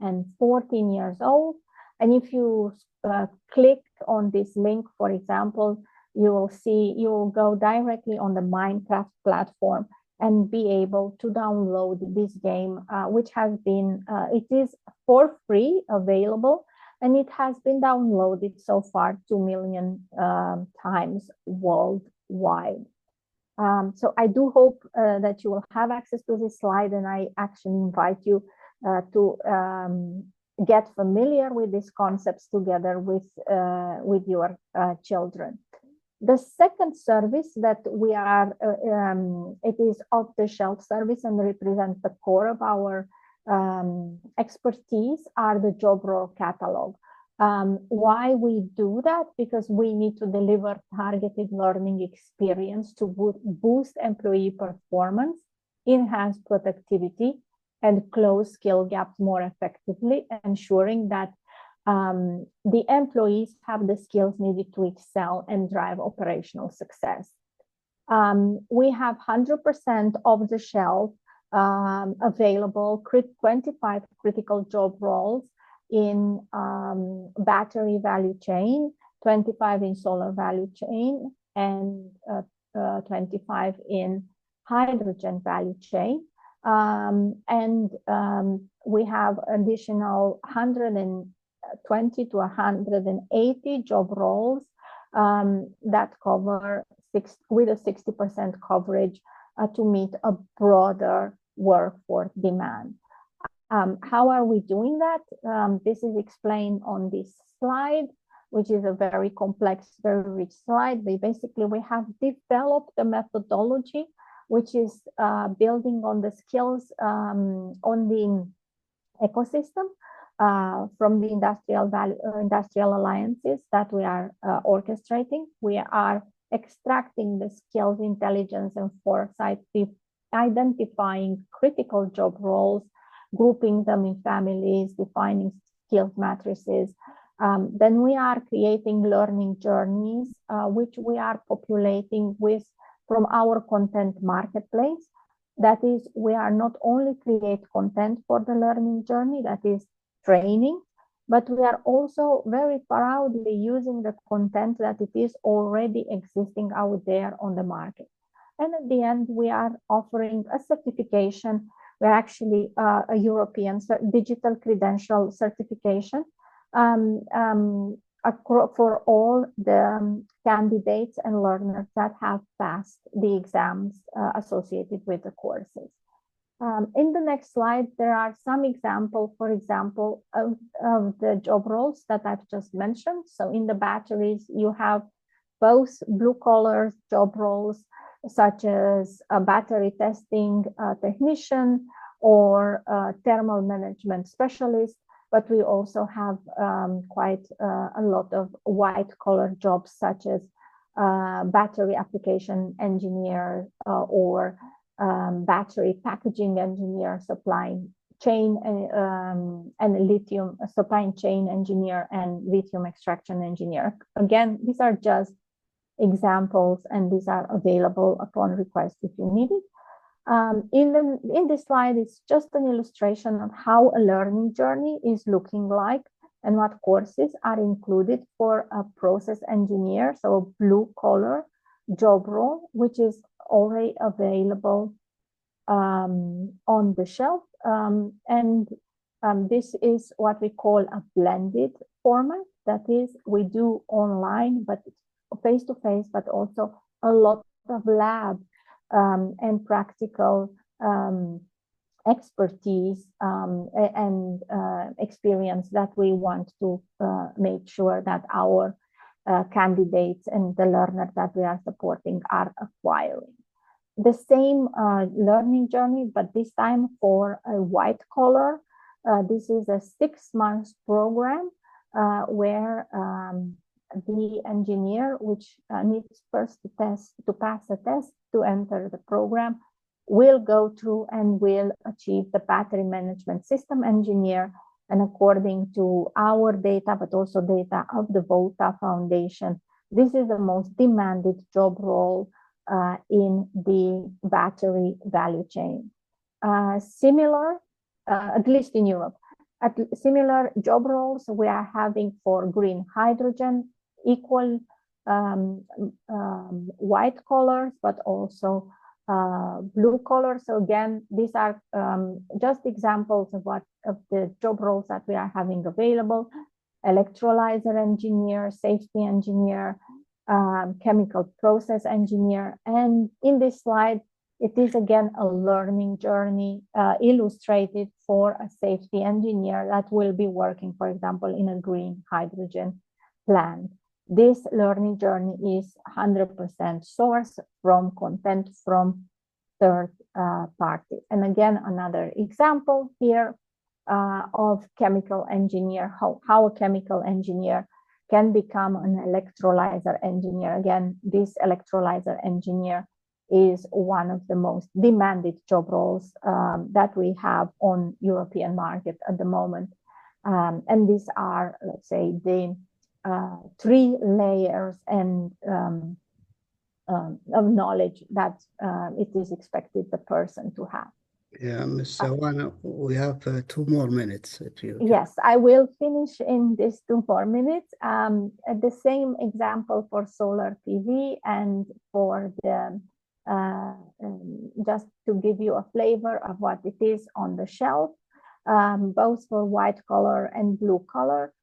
and 14 years old. And if you click on this link, for example, you will go directly on the Minecraft platform and be able to download this game, which has been, it is for free available, and it has been downloaded so far 2 million times worldwide. So I do hope that you will have access to this slide, and I actually invite you to get familiar with these concepts together with your children. The second service that we are, it is off-the-shelf service and represents the core of our expertise, are the job role catalog. Why we do that? Because we need to deliver targeted learning experience to boost employee performance, enhance productivity, and close skill gaps more effectively, ensuring that the employees have the skills needed to excel and drive operational success. We have 100% off the shelf available 25 critical job roles in battery value chain, 25 in solar value chain, and 25 in hydrogen value chain. We have additional 120 to 180 job roles that cover with a 60% coverage to meet a broader workforce demand. How are we doing that? This is explained on this slide, which is a very complex, very rich slide. We have developed a methodology which is building on the skills on the ecosystem from the industrial alliances that we are orchestrating. We are extracting the skills, intelligence, and foresight, identifying critical job roles, grouping them in families, defining skills matrices. Then we are creating learning journeys, which we are populating from our content marketplace. That is, we are not only create content for the learning journey, that is training, but we are also very proudly using the content that it is already existing out there on the market. And at the end, we are offering a certification. We're actually a European digital credential certification for all the candidates and learners that have passed the exams associated with the courses. In the next slide, there are some examples, for example, of the job roles that I've just mentioned. So in the batteries, you have both blue-collar job roles, such as a battery testing technician or a thermal management specialist, but we also have quite a lot of white-collar jobs, such as battery application engineer or battery packaging engineer, supply chain and lithium supply chain engineer and lithium extraction engineer. Again, these are just examples, and these are available upon request if you need it. In this slide, it's just an illustration of how a learning journey is looking like and what courses are included for a process engineer, so a blue-collar job role, which is already available on the shelf. This is what we call a blended format. That is, we do online, but face-to-face, but also a lot of lab and practical expertise and experience that we want to make sure that our candidates and the learners that we are supporting are acquiring. The same learning journey, but this time for a white collar. This is a 6-month program where the engineer, which needs first to pass a test to enter the program, will go through and will achieve the battery management system engineer. And according to our data, but also data of the VOTA Foundation, this is the most demanded job role in the battery value chain. Similar, at least in Europe, similar job roles we are having for green hydrogen, equal white collars, but also blue collars. So again, these are just examples of the job roles that we are having available: electrolyzer engineer, safety engineer, chemical process engineer. And in this slide, it is again a learning journey illustrated for a safety engineer that will be working, for example, in a green hydrogen plant. This learning journey is 100% sourced from content from third parties. And again, another example here of chemical engineer, how a chemical engineer can become an electrolyzer engineer. Again, this electrolyzer engineer is one of the most demanded job roles that we have on European market at the moment. And these are, let's say, the 3 layers and of knowledge that it is expected the person to have.
Yeah, Ms. Oana, we have 2 more minutes if you can.
Yes, I will finish in these 2 more minutes. The same example for solar PV and for the just to give you a flavor of what it is on the shelf, both for white collar and blue collar.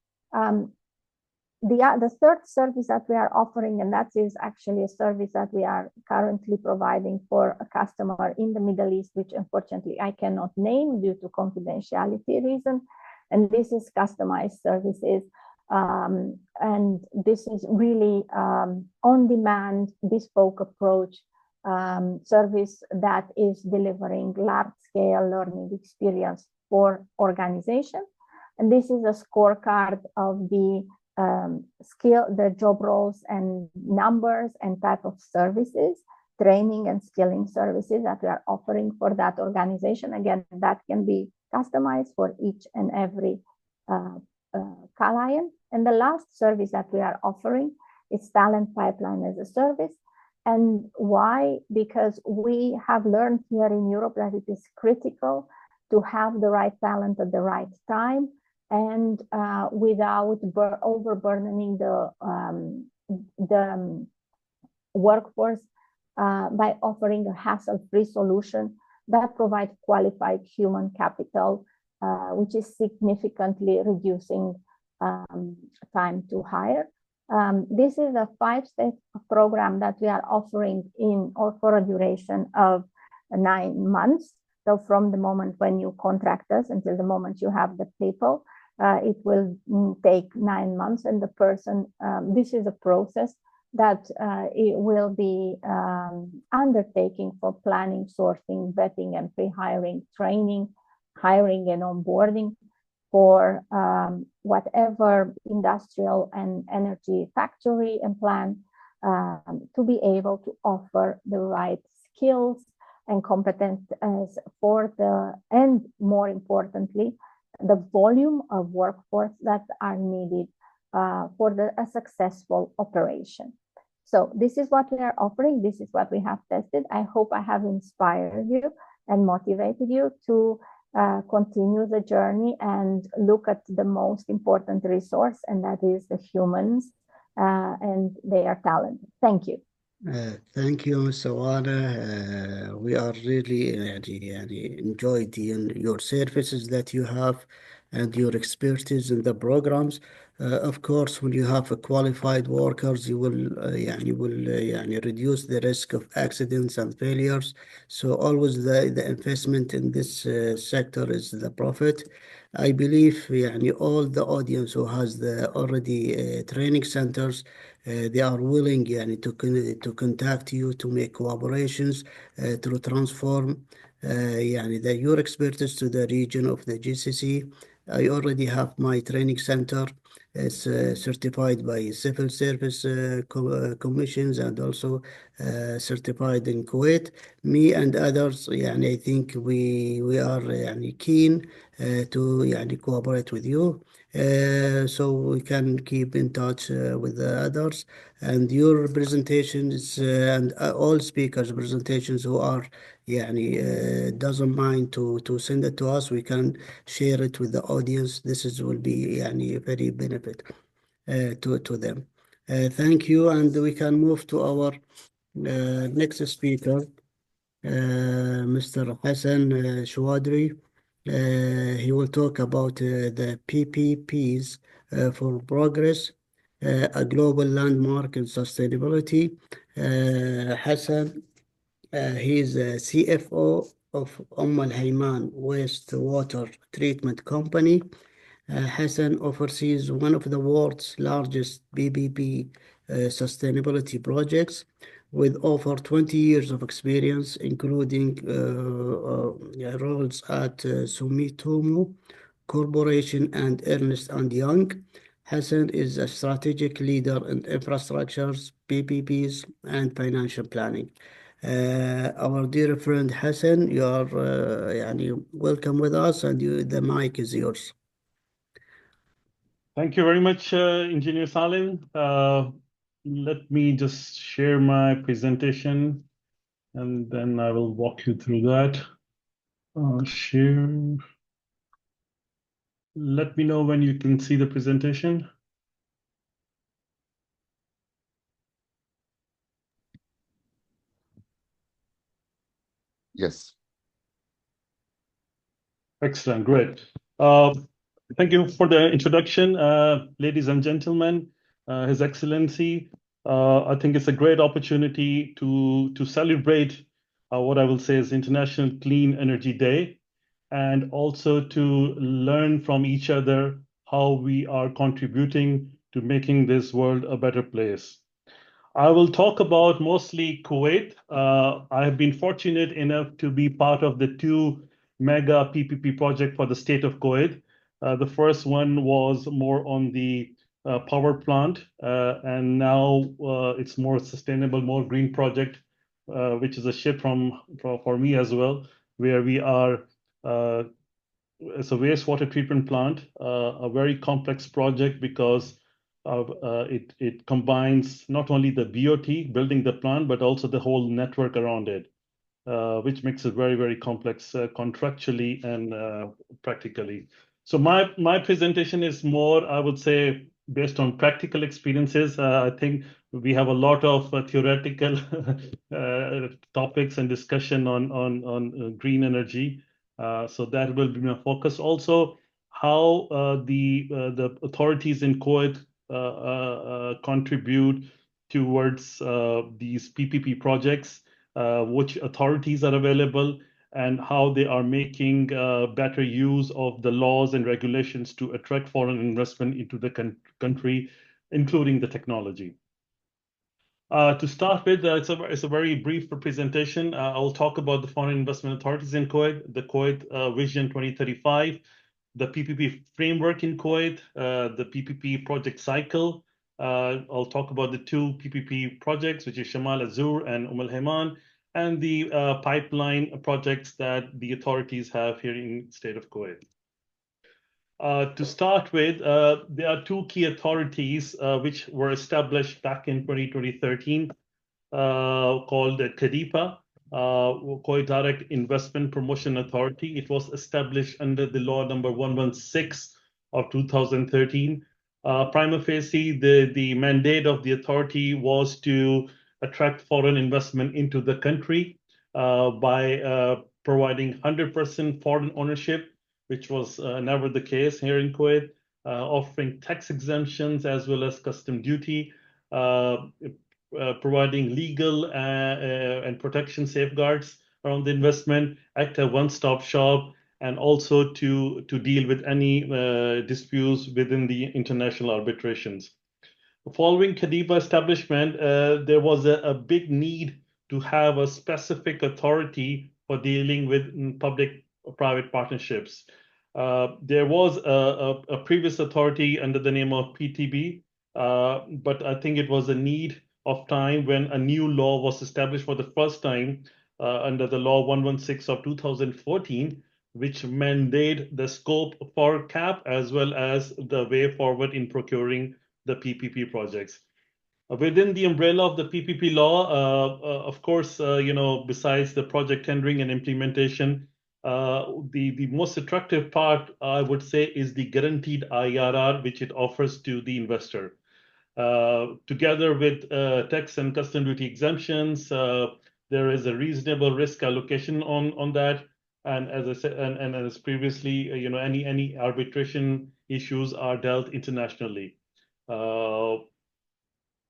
The third service that we are offering, and that is actually a service that we are currently providing for a customer in the Middle East, which unfortunately I cannot name due to confidentiality reason. And this is customized services. And this is really on-demand, bespoke approach service that is delivering large-scale learning experience for organization. And this is a scorecard of the the job roles and numbers and type of services, training and skilling services that we are offering for that organization. Again, that can be customized for each and every client. And the last service that we are offering is talent pipeline as a service. And why? Because we have learned here in Europe that it is critical to have the right talent at the right time, and without overburdening the workforce by offering a hassle-free solution that provides qualified human capital, which is significantly reducing time to hire. This is a 5-step program that we are offering for a duration of 9 months. So from the moment when you contract us until the moment you have the people, it will take 9 months, and the person, this is a process that it will be undertaking for planning, sourcing, vetting, and pre-hiring, training, hiring, and onboarding for whatever industrial and energy factory and plant to be able to offer the right skills and competence for and more importantly, the volume of workforce that are needed for a successful operation. So this is what we are offering. This is what we have tested. I hope I have inspired you and motivated you to continue the journey and look at the most important resource, and that is the humans and their talent. Thank you.
Thank you, Ms. Oana. We are really enjoyed your services that you have and your expertise in the programs. Of course, when you have qualified workers, you will reduce the risk of accidents and failures. So always the investment in this sector is the profit. I believe all the audience who has the already training centers, they are willing to contact you to make collaborations to transform your expertise to the region of the GCC. I already have my training center. It's certified by civil service commissions and also certified in Kuwait. Me and others, I think we are keen to cooperate with you. So we can keep in touch with the others, and your presentations and all speakers' presentations who are doesn't mind to send it to us. We can share it with the audience. Will be very benefit to them. Thank you, and we can move to our next speaker, Mr. Hassan Choudhary. He will talk about the PPPs for progress a global landmark in sustainability. Hassan, he's a CFO of Hayman Wastewater Treatment Company. Hassan oversees one of the world's largest PPP sustainability projects with over 20 years of experience, including roles at Sumitomo Corporation and Ernst and Young. Hassan is a strategic leader in infrastructures, PPPs, and financial planning. Our dear friend Hassan, you are welcome with us, and the mic is yours.
Thank you very much, Engineer Salim. Let me just share my presentation, and then I will walk you through that. Share. Let me know when you can see the presentation.
Yes.
Excellent, great. Thank you for the introduction, ladies and gentlemen, His Excellency. I think it's a great opportunity to celebrate what I will say is International Clean Energy Day, and also to learn from each other how we are contributing to making this world a better place. I will talk about mostly Kuwait. I have been fortunate enough to be part of the two mega PPP project for the state of Kuwait. The first one was more on the power plant, and now it's more sustainable, more green project, which is a shift for me as well, where we are it's a wastewater treatment plant, a very complex project because it combines not only the BOT, building the plant, but also the whole network around it, which makes it very, very complex contractually and practically. So my presentation is more, I would say, based on practical experiences. I think we have a lot of theoretical topics and discussion on green energy. So that will be my focus. Also, how the authorities in Kuwait contribute towards these PPP projects, which authorities are available, and how they are making better use of the laws and regulations to attract foreign investment into the country, including the technology. To start with, it's a very brief presentation. I'll talk about the foreign investment authorities in Kuwait, the Kuwait Vision 2035, the PPP framework in Kuwait, the PPP project cycle. I'll talk about the two PPP projects, which is Shamal Azur and Hayman, and the pipeline projects that the authorities have here in the state of Kuwait. To start with, there are two key authorities which were established back in 2013, called KDIPA, Kuwait Direct Investment Promotion Authority. It was established under the law number 116 of 2013. Prima facie, the mandate of the authority was to attract foreign investment into the country by providing 100% foreign ownership, which was never the case here in Kuwait, offering tax exemptions as well as custom duty, providing legal and protection safeguards around the investment, act as a one-stop shop, and also to deal with any disputes within the international arbitrations. Following KDIPA establishment, there was a big need to have a specific authority for dealing with public-private partnerships. There was a previous authority under the name of PTB, but I think it was a need of time when a new law was established for the first time under the law 116 of 2014, which mandate the scope for CAP as well as the way forward in procuring the PPP projects. Within the umbrella of the PPP law, of course, besides the project tendering and implementation, the most attractive part, I would say, is the guaranteed IRR, which it offers to the investor. Together with tax and custom duty exemptions, there is a reasonable risk allocation on that. And as I said, and as previously, any arbitration issues are dealt internationally.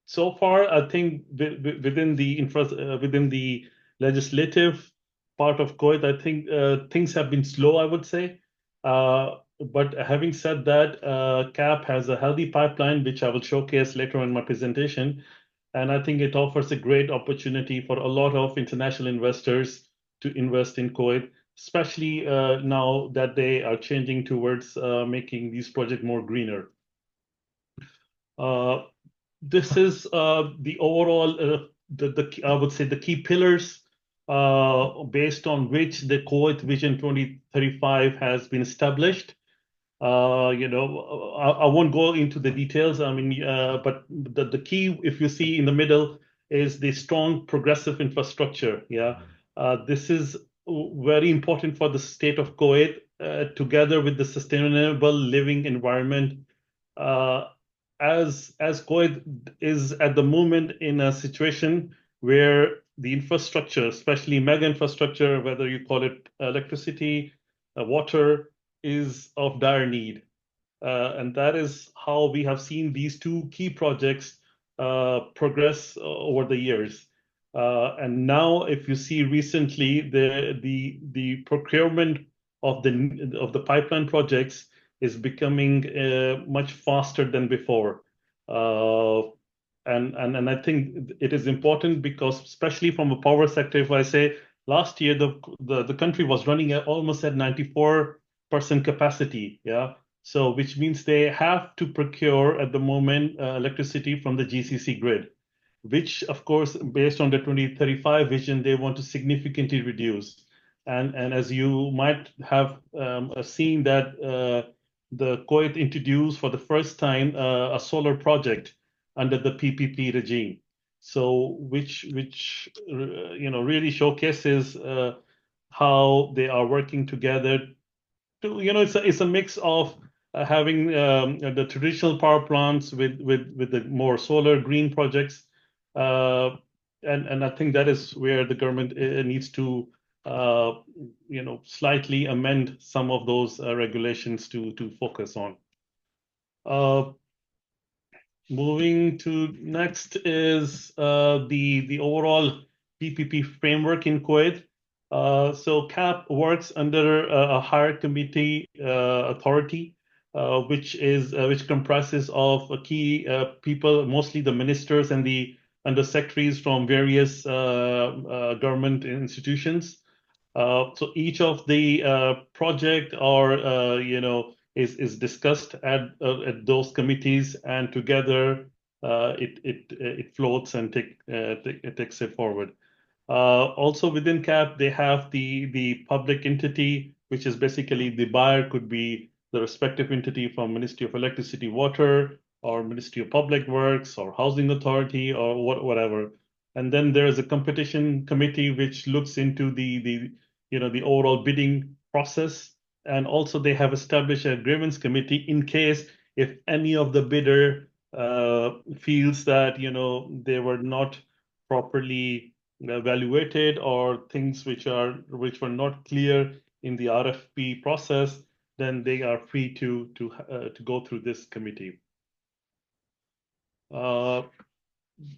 So far, I think within the legislative part of Kuwait, I think things have been slow, I would say. But having said that, CAP has a healthy pipeline, which I will showcase later in my presentation. And I think it offers a great opportunity for a lot of international investors to invest in Kuwait, especially now that they are changing towards making these projects more greener. This is the overall, I would say the key pillars based on which the Kuwait Vision 2035 has been established. I won't go into the details. I mean, but the key, if you see in the middle, is the strong progressive infrastructure. Yeah, this is very important for the state of Kuwait, together with the sustainable living environment. As Kuwait is at the moment in a situation where the infrastructure, especially mega infrastructure, whether you call it electricity, water, is of dire need. And that is how we have seen these two key projects progress over the years. And now, if you see recently, the procurement of the pipeline projects is becoming much faster than before. And I think it is important because, especially from a power sector, if I say last year the country was running almost at 94% capacity, yeah. So which means they have to procure at the moment electricity from the GCC grid, which of course, based on the 2035 vision, they want to significantly reduce. And as you might have seen that the Kuwait introduced for the first time a solar project under the PPP regime. So which really showcases how they are working together to, it's a mix of having the traditional power plants with the more solar green projects, and I think that is where the government needs to slightly amend some of those regulations to focus on. Moving to next is the overall PPP framework in Kuwait. So CAP works under a higher committee authority, which comprises of key people, mostly the ministers and the undersecretaries from various government institutions. So each of the project or is discussed at those committees, and together it floats and it takes it forward. Also within CAP, they have the public entity, which is basically the buyer could be the respective entity from Ministry of Electricity, Water, or Ministry of Public Works, or Housing Authority, or whatever. And then there is a competition committee which looks into the overall bidding process. And also they have established a grievance committee in case if any of the bidder feels that they were not properly evaluated, or things which were not clear in the RFP process, then they are free to go through this committee.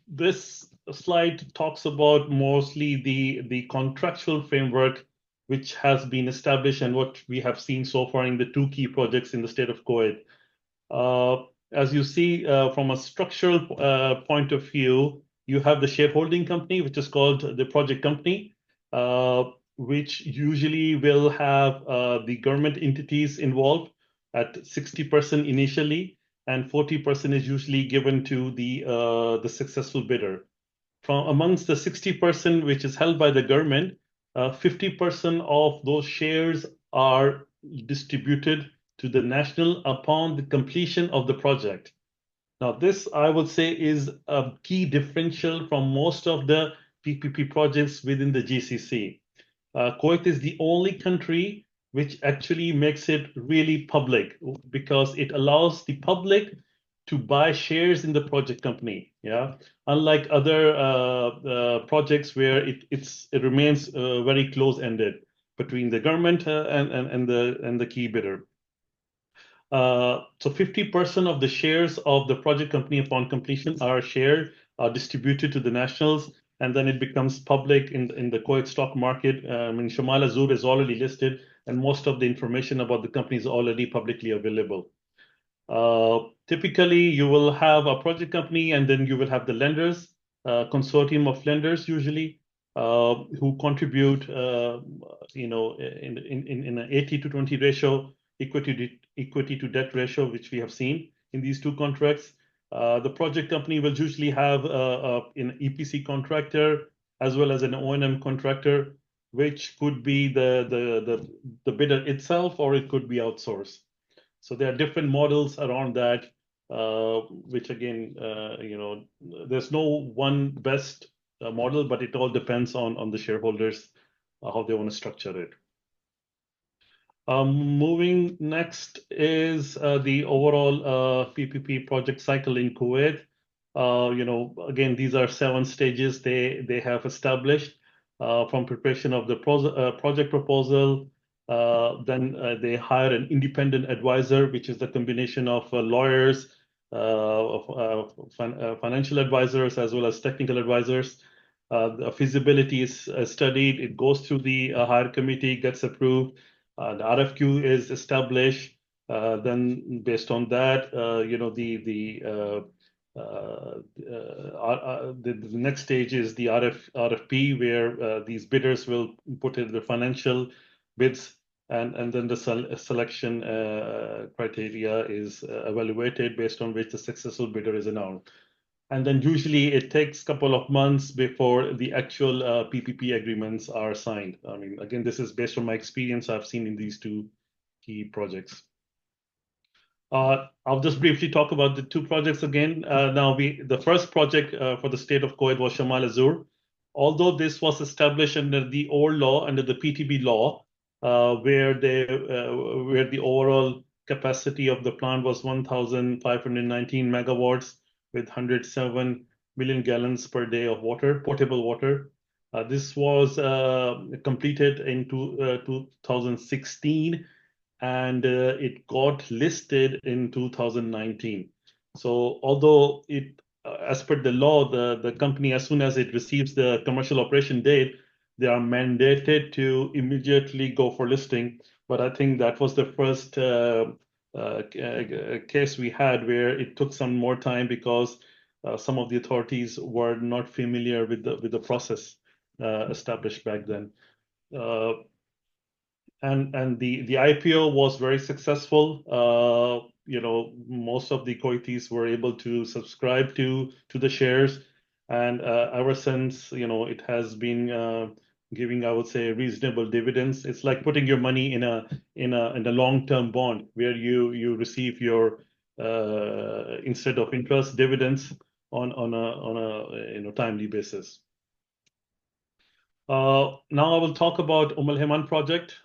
This slide talks about mostly the contractual framework which has been established and what we have seen so far in the two key projects in the state of Kuwait. As you see, from a structural point of view, you have the shareholding company, which is called the project company, which usually will have the government entities involved at 60% initially, and 40% is usually given to the successful bidder. From amongst the 60% which is held by the government, 50% of those shares are distributed to the national upon the completion of the project. Now, this, I would say, is a key differential from most of the PPP projects within the GCC. Kuwait is the only country which actually makes it really public, because it allows the public to buy shares in the project company. Yeah, unlike other projects where it remains very close-ended between the government and the key bidder. So 50% of the shares of the project company upon completion are shared are distributed to the nationals, and then it becomes public in the Kuwait stock market. Shamal Azur is already listed, and most of the information about the company is already publicly available. Typically, you will have a project company, and then you will have the lenders, consortium of lenders usually, who contribute, in an 80 to 20 ratio, equity to debt ratio, which we have seen in these two contracts. The project company will usually have an EPC contractor as well as an O&M contractor, which could be the bidder itself, or it could be outsourced. So there are different models around that, which again, there's no one best model, but it all depends on the shareholders, how they want to structure it. Moving next is the overall PPP project cycle in Kuwait. Again, these are 7 stages they have established, from preparation of the project proposal. Then they hire an independent advisor, which is the combination of lawyers, financial advisors, as well as technical advisors. The feasibility is studied. It goes through the hire committee, gets approved. The RFQ is established. Then, based on that, the next stage is the RFP, where these bidders will put in the financial bids, and then the selection criteria is evaluated, based on which the successful bidder is announced. And then usually it takes a couple of months before the actual PPP agreements are signed. I mean, again, this is based on my experience I've seen in these 2 key projects. I'll just briefly talk about the 2 projects again. The first project for the state of Kuwait was Shamal Azur. Although this was established under the old law, under the PTB law, where the overall capacity of the plant was 1,519 megawatts, with 107 million gallons per day of water, potable water. This was completed in 2016, and it got listed in 2019. So although as per the law, the company, as soon as it receives the commercial operation date, they are mandated to immediately go for listing. But I think that was the first case we had where it took some more time, because some of the authorities were not familiar with the process established back then. And the IPO was very successful. Most of the Kuwaitis were able to subscribe to the shares, and ever since, it has been giving, I would say, reasonable dividends. It's like putting your money in a long-term bond, where you receive your instead of interest, dividends on a timely basis. Now I will talk about Hayman project,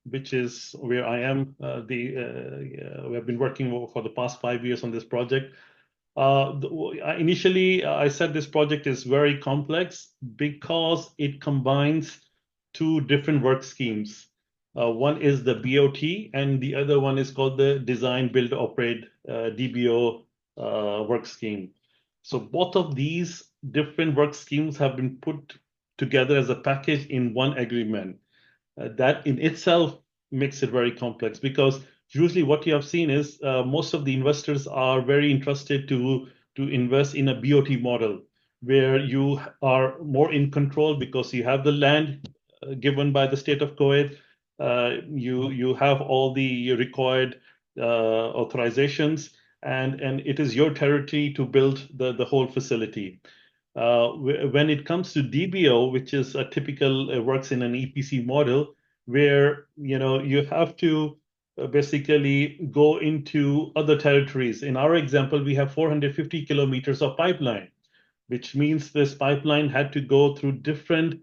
which is where I am. We have been working for the past 5 years on this project. Initially, I said this project is very complex because it combines 2 different work schemes. One is the BOT, and the other one is called the Design, Build, Operate, DBO work scheme. So both of these different work schemes have been put together as a package in one agreement. That in itself makes it very complex, because usually what you have seen is most of the investors are very interested to invest in a BOT model, where you are more in control because you have the land given by the state of Kuwait. You have all the required authorizations, and it is your territory to build the whole facility. When it comes to DBO, which is a typical works in an EPC model, where you have to basically go into other territories. In our example, we have 450 kilometers of pipeline, which means this pipeline had to go through different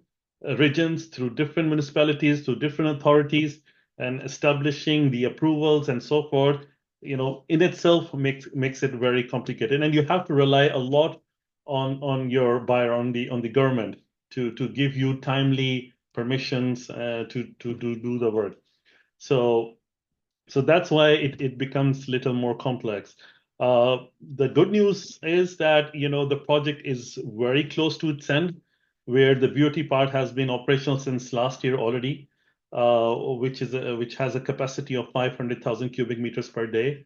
regions, through different municipalities, through different authorities, and establishing the approvals and so forth. In itself makes it very complicated, and you have to rely a lot on your buyer, on the government, to give you timely permissions to do the work. So that's why it becomes a little more complex. The good news is that the project is very close to its end, where the BOT part has been operational since last year already, which has a capacity of 500,000 cubic meters per day.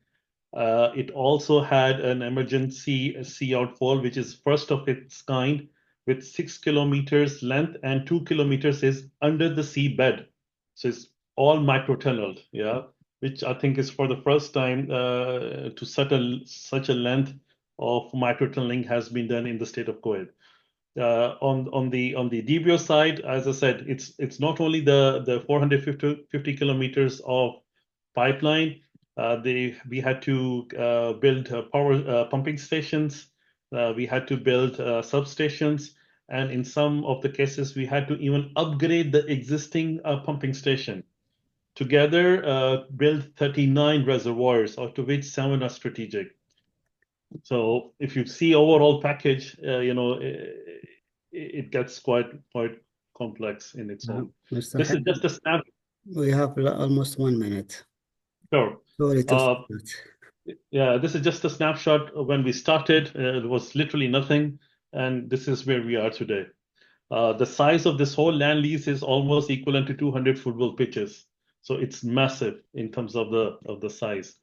It also had an emergency sea outfall, which is first of its kind, with 6 kilometers length and 2 kilometers is under the seabed. So it's all microtunneled, which I think is for the first time to such a length of microtunneling has been done in the state of Kuwait. On the DBO side, as I said, it's not only the 450 kilometers of pipeline. We had to build power pumping stations. We had to build substations, and in some of the cases, we had to even upgrade the existing pumping station. Together, build 39 reservoirs, out of which 7 are strategic. So if you see overall package, it gets quite complex in its own.
Mr.
This is just a snap.
We have almost 1 minute.
Sure.
Sorry to stop.
Yeah, this is just a snapshot of when we started. It was literally nothing, and this is where we are today. The size of this whole land lease is almost equivalent to 200 football pitches, so it's massive in terms of the size.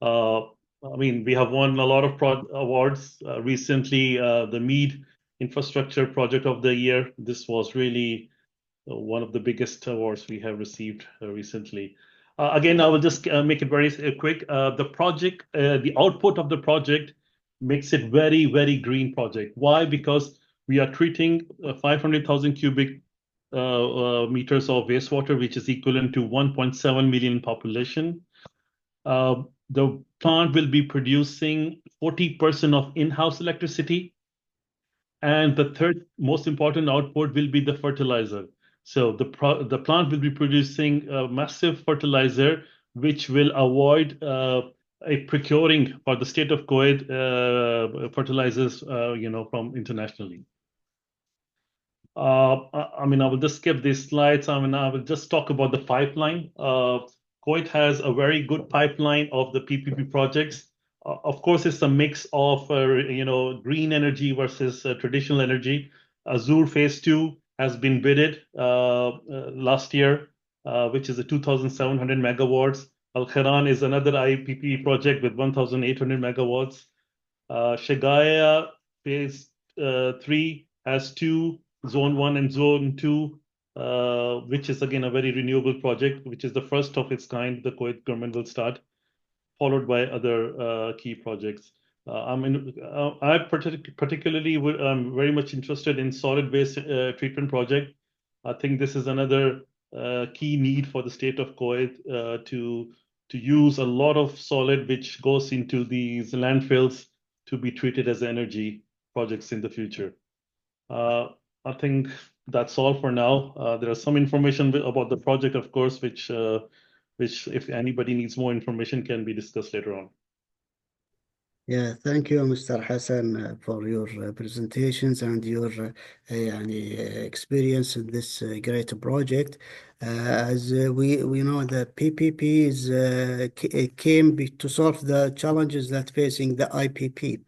I mean, we have won a lot of awards recently. The Mead Infrastructure Project of the Year. This was really one of the biggest awards we have received recently. Again, I will just make it very quick. The project, the output of the project makes it very, very green project. Why? Because we are treating 500,000 cubic meters of wastewater, which is equivalent to 1.7 million population. The plant will be producing 40% of in-house electricity. And the third most important output will be the fertilizer. So the plant will be producing a massive fertilizer, which will avoid procuring for the state of Kuwait fertilizers, from internationally. I mean, I will just skip these slides. I mean, I will just talk about the pipeline. Kuwait has a very good pipeline of the PPP projects. Of course, it's a mix of green energy versus traditional energy. Azure Phase 2 has been bidded last year, which is a 2,700 megawatts. Al Khairan is another IPP project with 1,800 megawatts. Shagaya Phase 3 has 2, Zone 1 and Zone 2, which is again a very renewable project, which is the first of its kind the Kuwait government will start, followed by other key projects. I particularly am very much interested in solid waste treatment project. I think this is another key need for the state of Kuwait to use a lot of solid which goes into these landfills to be treated as energy projects in the future. I think that's all for now. There is some information about the project, of course, which if anybody needs more information can be discussed later on.
Yeah, thank you, Mr. Hassan, for your presentations and your experience in this great project. As we know, the PPPs came to solve the challenges that facing the IPP,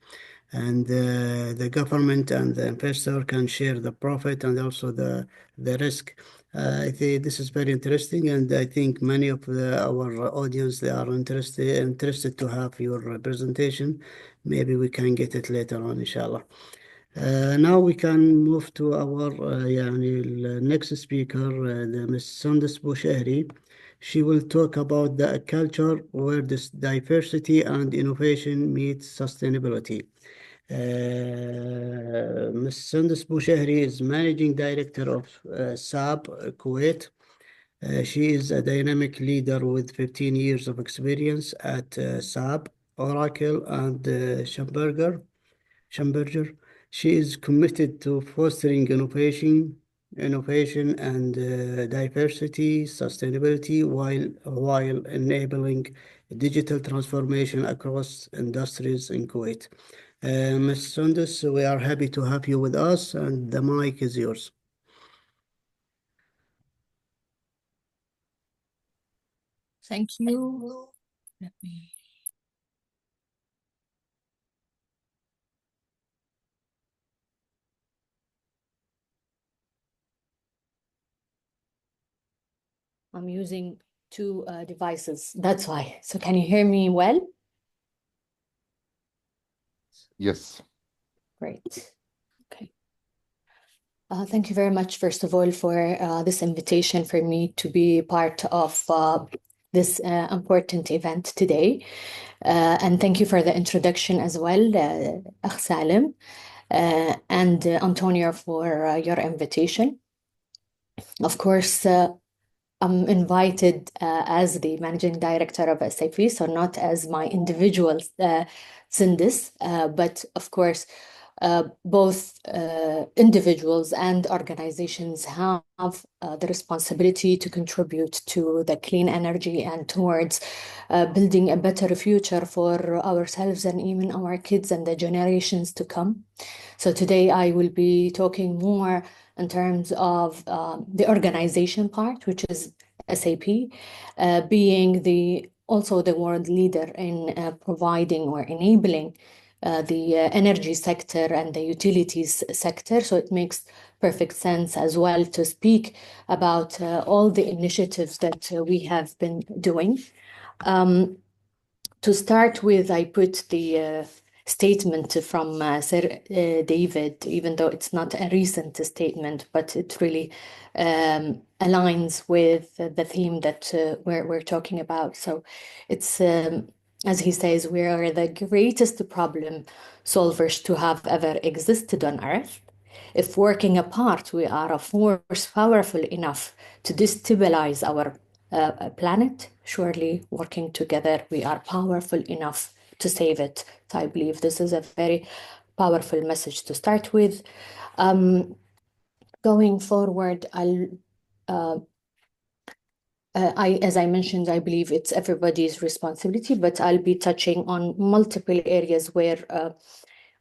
and the government and the investor can share the profit and also the risk. I think this is very interesting, and I think many of our audience, they are interested to have your presentation. Maybe we can get it later on, inshallah. Now we can move to our next speaker, the Ms. Sundas Boushehri. She will talk about the culture where this diversity and innovation meet sustainability. Ms. Sundas Boushehri is Managing Director of SAB Kuwait. She is a dynamic leader with 15 years of experience at SAB, Oracle, and Schamberger. She is committed to fostering innovation and diversity, sustainability, while enabling digital transformation across industries in Kuwait. Ms. Sundas, we are happy to have you with us, and the mic is yours.
Thank you. Let me. I'm using two devices. That's why. So can you hear me well?
Yes.
Great. Okay. Thank you very much, first of all, for this invitation for me to be part of this important event today. And thank you for the introduction as well, Akh Salim, and Antonio for your invitation. Of course, I'm invited as the managing director of SAP, so not as my individual Zindis, but of course, both individuals and organizations have the responsibility to contribute to the clean energy and towards building a better future for ourselves and even our kids and the generations to come. So today I will be talking more in terms of the organization part, which is SAP, being also the world leader in providing or enabling the energy sector and the utilities sector. So it makes perfect sense as well to speak about all the initiatives that we have been doing. To start with, I put the statement from Sir David, even though it's not a recent statement, but it really aligns with the theme that we're talking about. So it's, as he says, we are the greatest problem solvers to have ever existed on Earth. If working apart, we are a force powerful enough to destabilize our planet. Surely, working together, we are powerful enough to save it. So I believe this is a very powerful message to start with. Going forward, as I mentioned, I believe it's everybody's responsibility, but I'll be touching on multiple areas where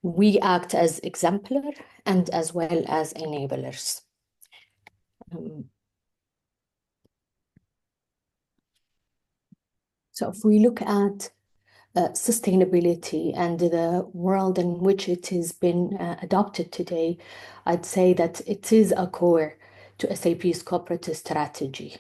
we act as exemplar and as well as enablers. So if we look at sustainability and the world in which it has been adopted today, I'd say that it is a core to SAP's corporate strategy.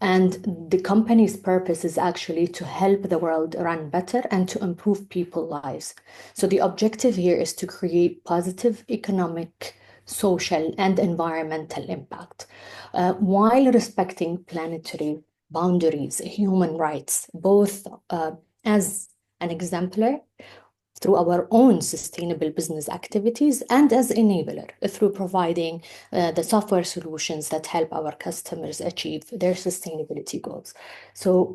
And the company's purpose is actually to help the world run better and to improve people's lives. So the objective here is to create positive economic, social, and environmental impact while respecting planetary boundaries, human rights, both as an exemplar through our own sustainable business activities and as enabler through providing the software solutions that help our customers achieve their sustainability goals. So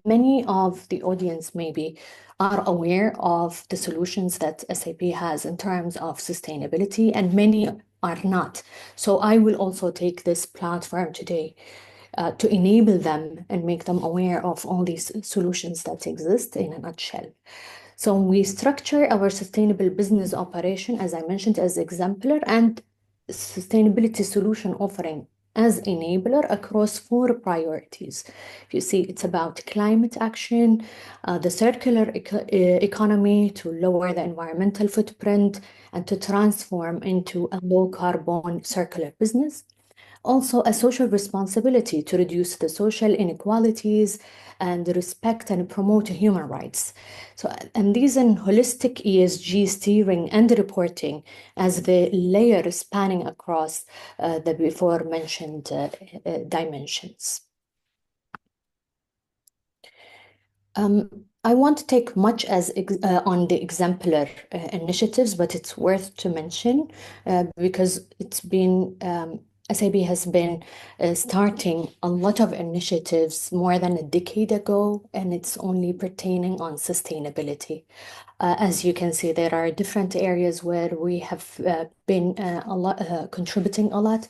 many of the audience maybe are aware of the solutions that SAP has in terms of sustainability, and many are not. So I will also take this platform today to enable them and make them aware of all these solutions that exist in a nutshell. So we structure our sustainable business operation, as I mentioned, as exemplar and sustainability solution offering as enabler across 4 priorities. You see, it's about climate action, the circular economy to lower the environmental footprint and to transform into a low carbon circular business. Also, a social responsibility to reduce the social inequalities and respect and promote human rights. So, and these in holistic ESG steering and reporting as the layer spanning across the before mentioned dimensions. I won't take much as on the exemplar initiatives, but it's worth to mention because it's been SAP has been starting a lot of initiatives more than a decade ago, and it's only pertaining on sustainability. As you can see, there are different areas where we have been contributing a lot.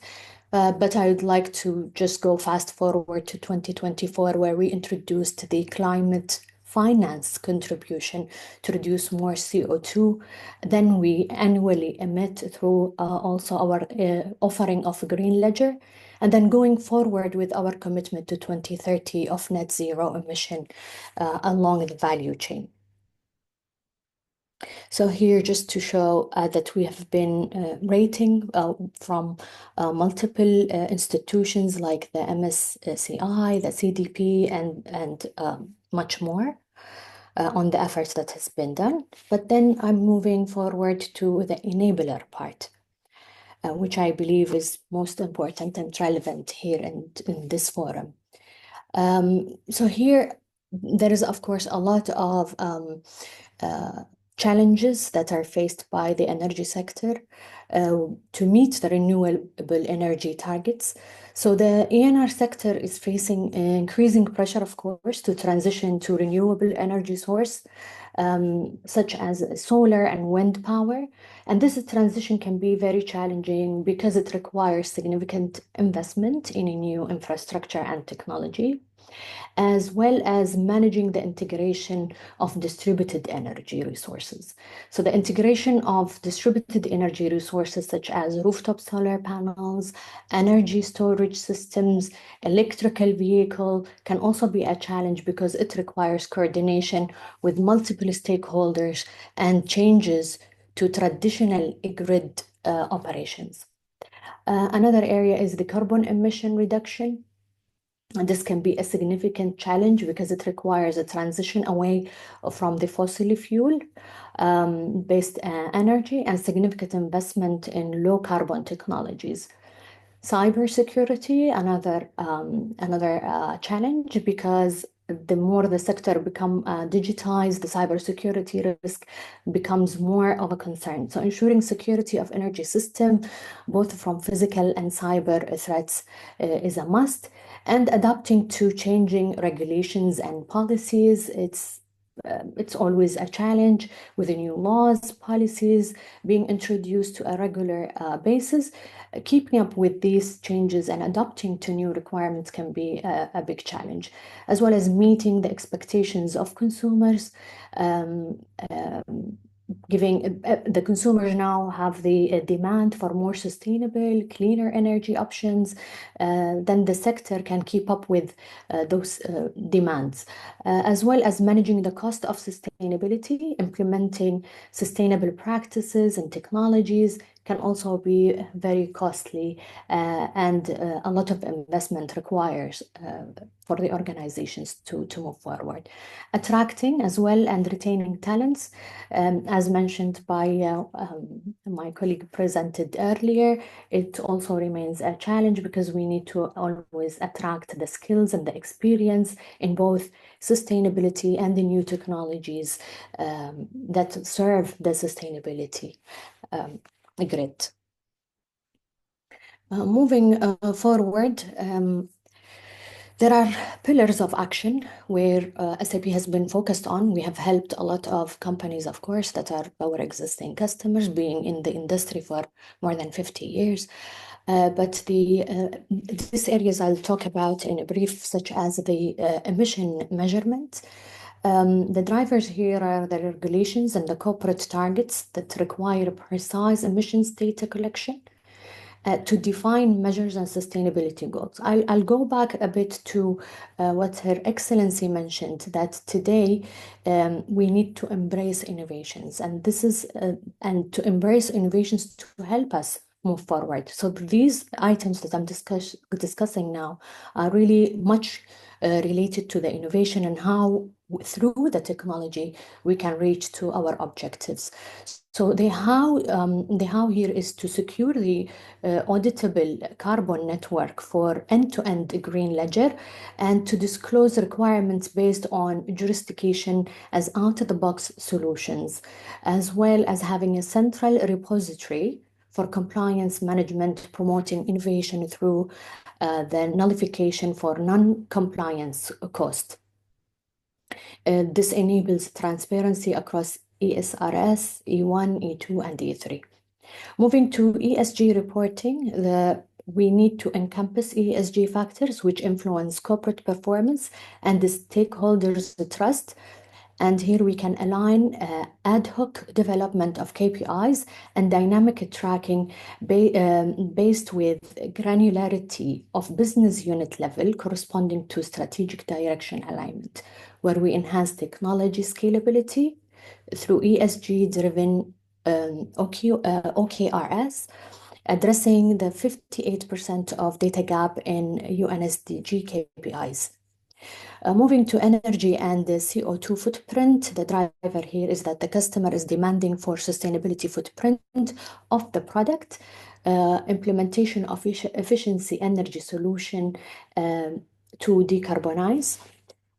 But I would like to just go fast forward to 2024, where we introduced the climate finance contribution to reduce more CO2 than we annually emit through also our offering of a green ledger. And then going forward with our commitment to 2030 of net zero emission along the value chain. So here, just to show that we have been rating from multiple institutions like the MSCI, the CDP, and much more on the efforts that has been done. But then I'm moving forward to the enabler part, which I believe is most important and relevant here in this forum. So here, there is, of course, a lot of challenges that are faced by the energy sector to meet the renewable energy targets. So the ENR sector is facing increasing pressure, of course, to transition to renewable energy source, such as solar and wind power. And this transition can be very challenging because it requires significant investment in a new infrastructure and technology, as well as managing the integration of distributed energy resources. So the integration of distributed energy resources such as rooftop solar panels, energy storage systems, electrical vehicle can also be a challenge because it requires coordination with multiple stakeholders and changes to traditional grid operations. Another area is the carbon emission reduction. And this can be a significant challenge because it requires a transition away from the fossil fuel based energy and significant investment in low carbon technologies. Cybersecurity, another challenge, because the more the sector become digitized, the cybersecurity risk becomes more of a concern. So ensuring security of energy system, both from physical and cyber threats, is a must. And adapting to changing regulations and policies, it's always a challenge with the new laws, policies being introduced to a regular basis. Keeping up with these changes and adapting to new requirements can be a big challenge, as well as meeting the expectations of consumers. Giving the consumers now have the demand for more sustainable, cleaner energy options, then the sector can keep up with those demands, as well as managing the cost of sustainability. Implementing sustainable practices and technologies can also be very costly, and a lot of investment requires for the organizations to move forward. Attracting as well and retaining talents, as mentioned by my colleague presented earlier, it also remains a challenge because we need to always attract the skills and the experience in both sustainability and the new technologies that serve the sustainability grid. Moving forward, there are pillars of action where SAP has been focused on. We have helped a lot of companies, of course, that are our existing customers, being in the industry for more than 50 years. But these areas I'll talk about in a brief, such as the emission measurement. The drivers here are the regulations and the corporate targets that require precise emissions data collection to define measures and sustainability goals. I'll go back a bit to what Her Excellency mentioned, that today we need to embrace innovations, and this is and to embrace innovations to help us move forward. So these items that I'm discussing now are really much related to the innovation and how through the technology we can reach to our objectives. So the how here is to secure the auditable carbon network for end-to-end green ledger, and to disclose requirements based on jurisdiction as out-of-the-box solutions, as well as having a central repository for compliance management, promoting innovation through the nullification for non-compliance cost. This enables transparency across ESRS, E1, E2, and E3. Moving to ESG reporting, we need to encompass ESG factors which influence corporate performance and the stakeholders' trust. And here we can align ad hoc development of KPIs and dynamic tracking based with granularity of business unit level corresponding to strategic direction alignment, where we enhance technology scalability, through ESG-driven OKRs, addressing the 58% of data gap in UNSDG KPIs. Moving to energy and the CO2 footprint, the driver here is that the customer is demanding for sustainability footprint of the product, implementation of efficiency energy solution to decarbonize.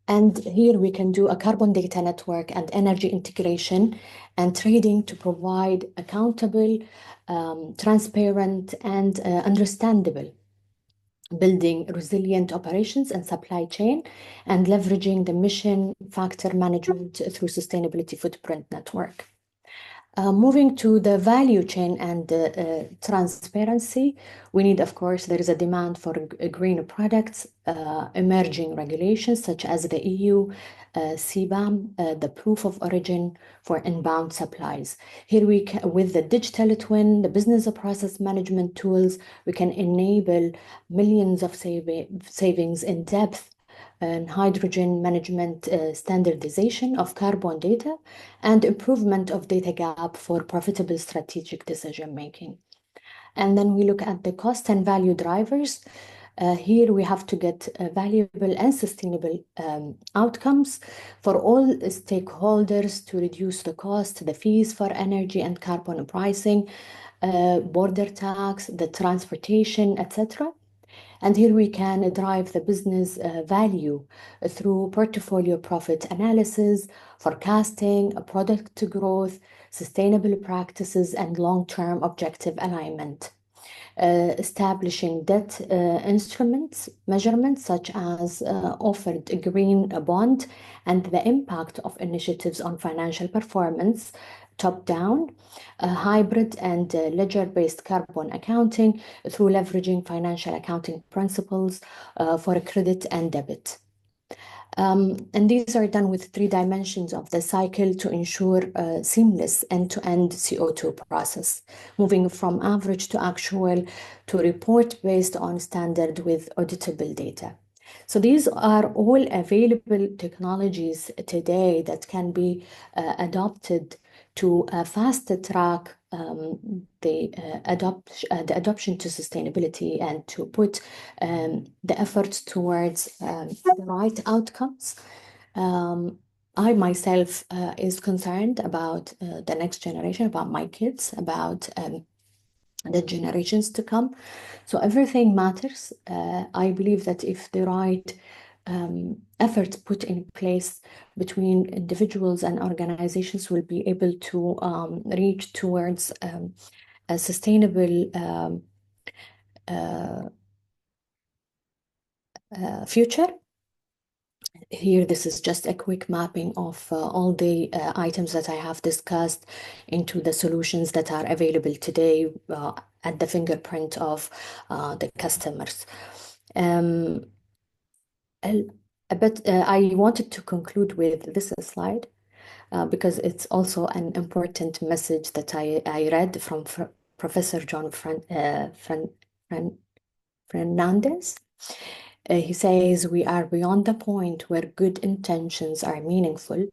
And here we can do a carbon data network and energy integration and trading to provide accountable, transparent, and understandable, building resilient operations and supply chain, and leveraging the mission factor management through sustainability footprint network. Moving to the value chain and transparency, we need, of course, there is a demand for green products, emerging regulations such as the EU CBAM, the proof of origin for inbound supplies. Here we can, with the digital twin, the business process management tools, we can enable millions of savings in depth and hydrogen management, standardization of carbon data, and improvement of data gap for profitable strategic decision making. And then we look at the cost and value drivers. Here we have to get valuable and sustainable outcomes for all stakeholders to reduce the cost, the fees for energy and carbon pricing, border tax, the transportation, etc. And here we can drive the business value through portfolio profit analysis, forecasting, product growth, sustainable practices, and long-term objective alignment. Establishing debt instruments, measurements such as offered green bond and the impact of initiatives on financial performance, top-down, hybrid and ledger-based carbon accounting through leveraging financial accounting principles for credit and debit. And these are done with 3 dimensions of the cycle to ensure a seamless end-to-end CO2 process, moving from average to actual to report based on standard with auditable data. So these are all available technologies today that can be adopted to fast track the adoption to sustainability and to put the efforts towards the right outcomes. I myself is concerned about the next generation, about my kids, about the generations to come. So everything matters. I believe that if the right efforts put in place between individuals and organizations will be able to reach towards a sustainable future. Here, this is just a quick mapping of all the items that I have discussed into the solutions that are available today at the fingerprint of the customers. But I wanted to conclude with this slide because it's also an important message that I read from Professor John Fernandez. He says, we are beyond the point where good intentions are meaningful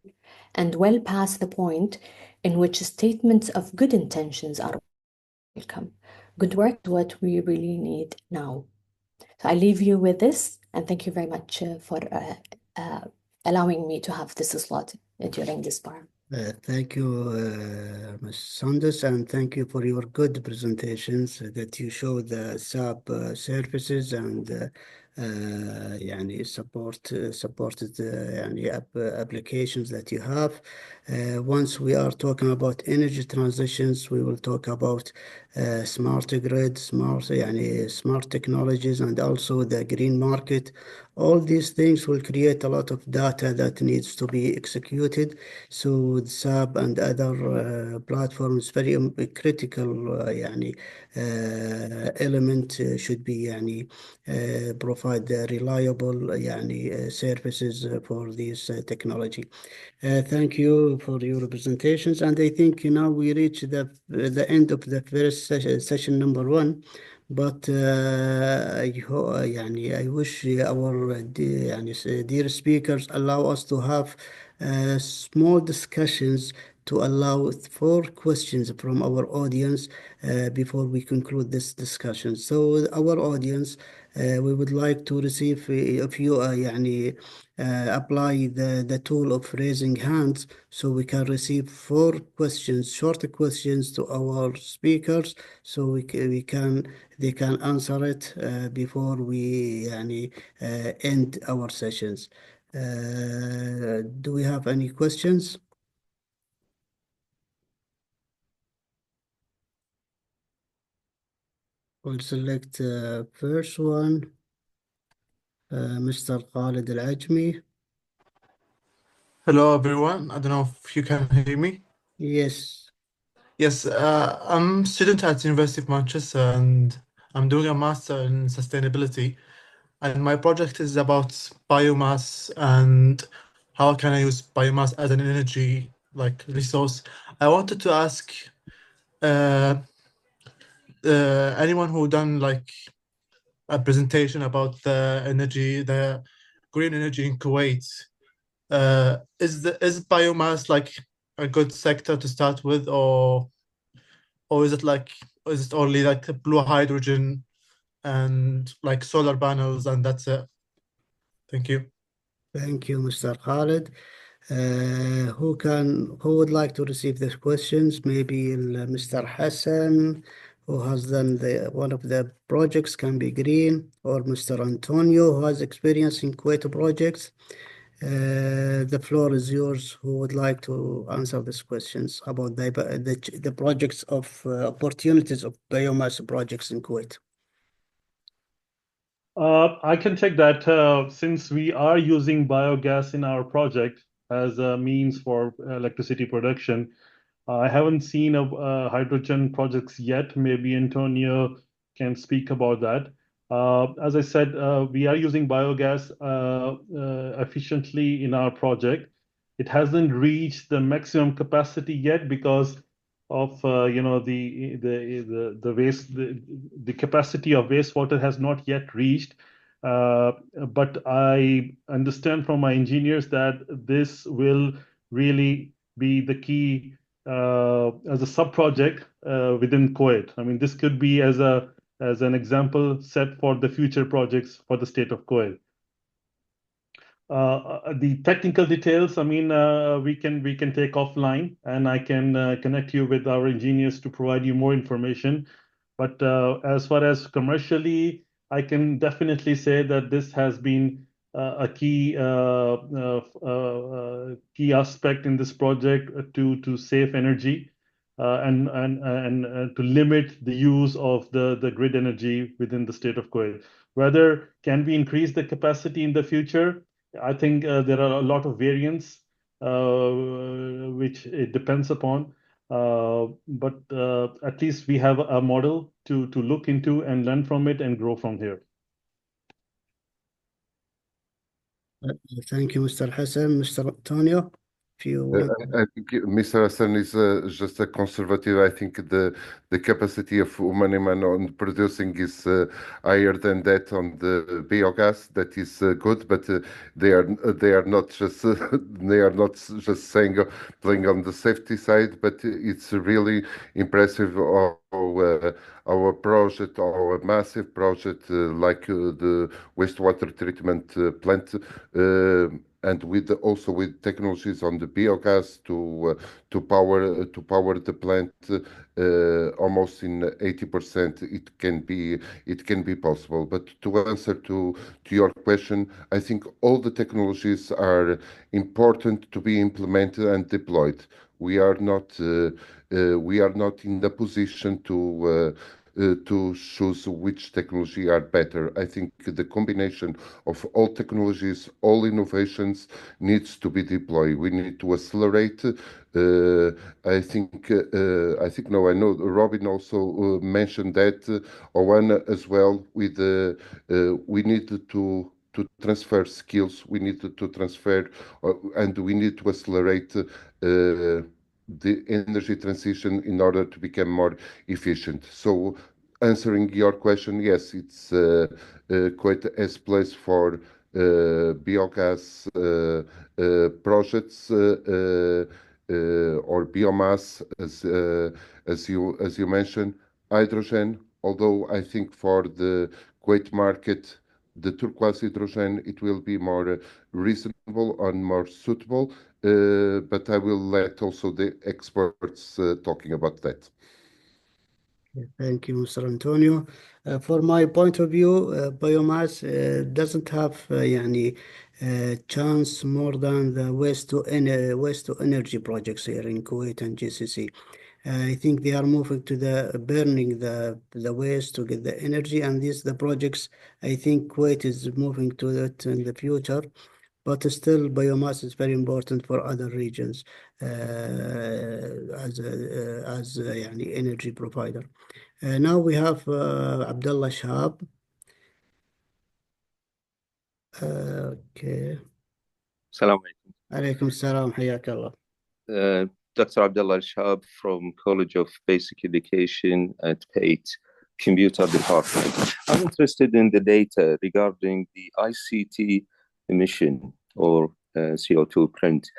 and well past the point in which statements of good intentions are welcome. Good work is what we really need now. So I leave you with this, and thank you very much for allowing me to have this slot during this forum.
Thank you, Ms. Sanders, and thank you for your good presentations that you show the SAP services and supported applications that you have. Once we are talking about energy transitions, we will talk about smart grid, smart technologies, and also the green market. All these things will create a lot of data that needs to be executed. So the SAP and other platforms, very critical element should be provide reliable services for this technology. Thank you for your presentations, and I think now we reach the end of the first session number 1. but I wish our dear speakers allow us to have small discussions to allow for questions from our audience before we conclude this discussion. So our audience, we would like to receive if you apply the tool of raising hands, so we can receive 4 questions, short questions to our speakers, so we can they can answer it before we end our sessions. Do we have any questions? We'll select first one, Mr. Khalid Al-Ajmi.
Hello, everyone. I don't know if you can hear me.
Yes.
Yes, I'm a student at University of Manchester, and I'm doing a master in sustainability. And my project is about biomass and how can I use biomass as an energy resource. I wanted to ask anyone who done a presentation about the green energy in Kuwait. Is biomass a good sector to start with, or is it only like blue hydrogen and like solar panels and that's it? Thank you.
Thank you, Mr. Khalid. Who would like to receive the questions? Maybe Mr. Hassan, who has done one of the projects, can be green, or Mr. Antonio, who has experience in Kuwait projects. The floor is yours. Who would like to answer these questions about the projects of opportunities of biomass projects in Kuwait?
I can take that since we are using biogas in our project as a means for electricity production. I haven't seen hydrogen projects yet. Maybe Antonio can speak about that. As I said, we are using biogas efficiently in our project. It hasn't reached the maximum capacity yet because of the capacity of wastewater has not yet reached. But I understand from my engineers that this will really be the key as a sub-project within Kuwait. I mean, this could be as an example set for the future projects for the state of Kuwait. The technical details, I mean, we can take offline, and I can connect you with our engineers to provide you more information. But as far as commercially, I can definitely say that this has been a key aspect in this project to save energy and to limit the use of the grid energy within the state of Kuwait. Whether can we increase the capacity in the future? I think there are a lot of variants which it depends upon. But at least we have a model to look into and learn from it and grow from here.
Thank you, Mr. Hassan. Mr. Antonio, if you want.
I think Mr. Hassan is just a conservative. I think the capacity of Oman on producing is higher than that on the biogas. That is good, but they are not just they are not just saying playing on the safety side. But it's really impressive our project, our massive project like the wastewater treatment plant. And also with technologies on the biogas to power the plant almost in 80%, it can be possible. But to answer to your question, I think all the technologies are important to be implemented and deployed. We are not in the position to choose which technology are better. I think the combination of all technologies, all innovations needs to be deployed. We need to accelerate. I think no, I know Robin also mentioned that Oana as well. We need to transfer skills. We need to transfer, and we need to accelerate. The energy transition in order to become more efficient. So answering your question, yes, it's quite a place for biogas projects or biomass, as you mentioned, hydrogen. Although I think for the Kuwait market, the turquoise hydrogen, it will be more reasonable and more suitable. But I will let also the experts talking about that.
Thank you, Mr. Antonio. For my point of view, biomass doesn't have يعني, chance more than the waste to energy projects here in Kuwait and GCC. I think they are moving to the burning the waste to get the energy, and these the projects. I think Kuwait is moving to that in the future, but still biomass is very important for other regions as يعني energy provider. Now we have Abdullah Shahab. Okay.
Assalamu alaikum.
عليكم السلام حياك الله.
Dr. Abdullah Shahab from College of Basic Education at Pate Computer Department. I'm interested in the data regarding the ICT emission or CO2 print.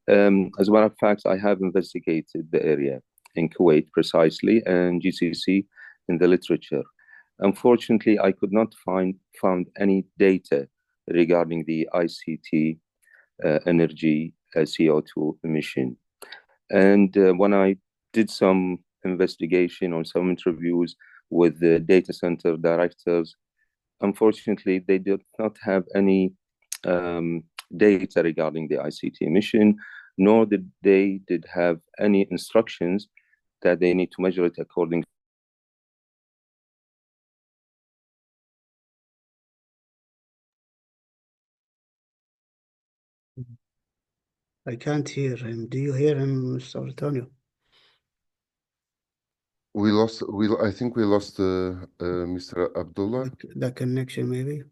As a matter of fact, I have investigated the area in Kuwait precisely and GCC in the literature. Unfortunately, I could not found any data regarding the ICT energy CO2 emission. And when I did some investigation or some interviews with the data center directors, unfortunately, they did not have any data regarding the ICT emission, nor did they have any instructions that they need to measure it according.
I can't hear him. Do you hear him, Mr. Antonio?
I think we lost Mr. Abdullah.
The connection maybe.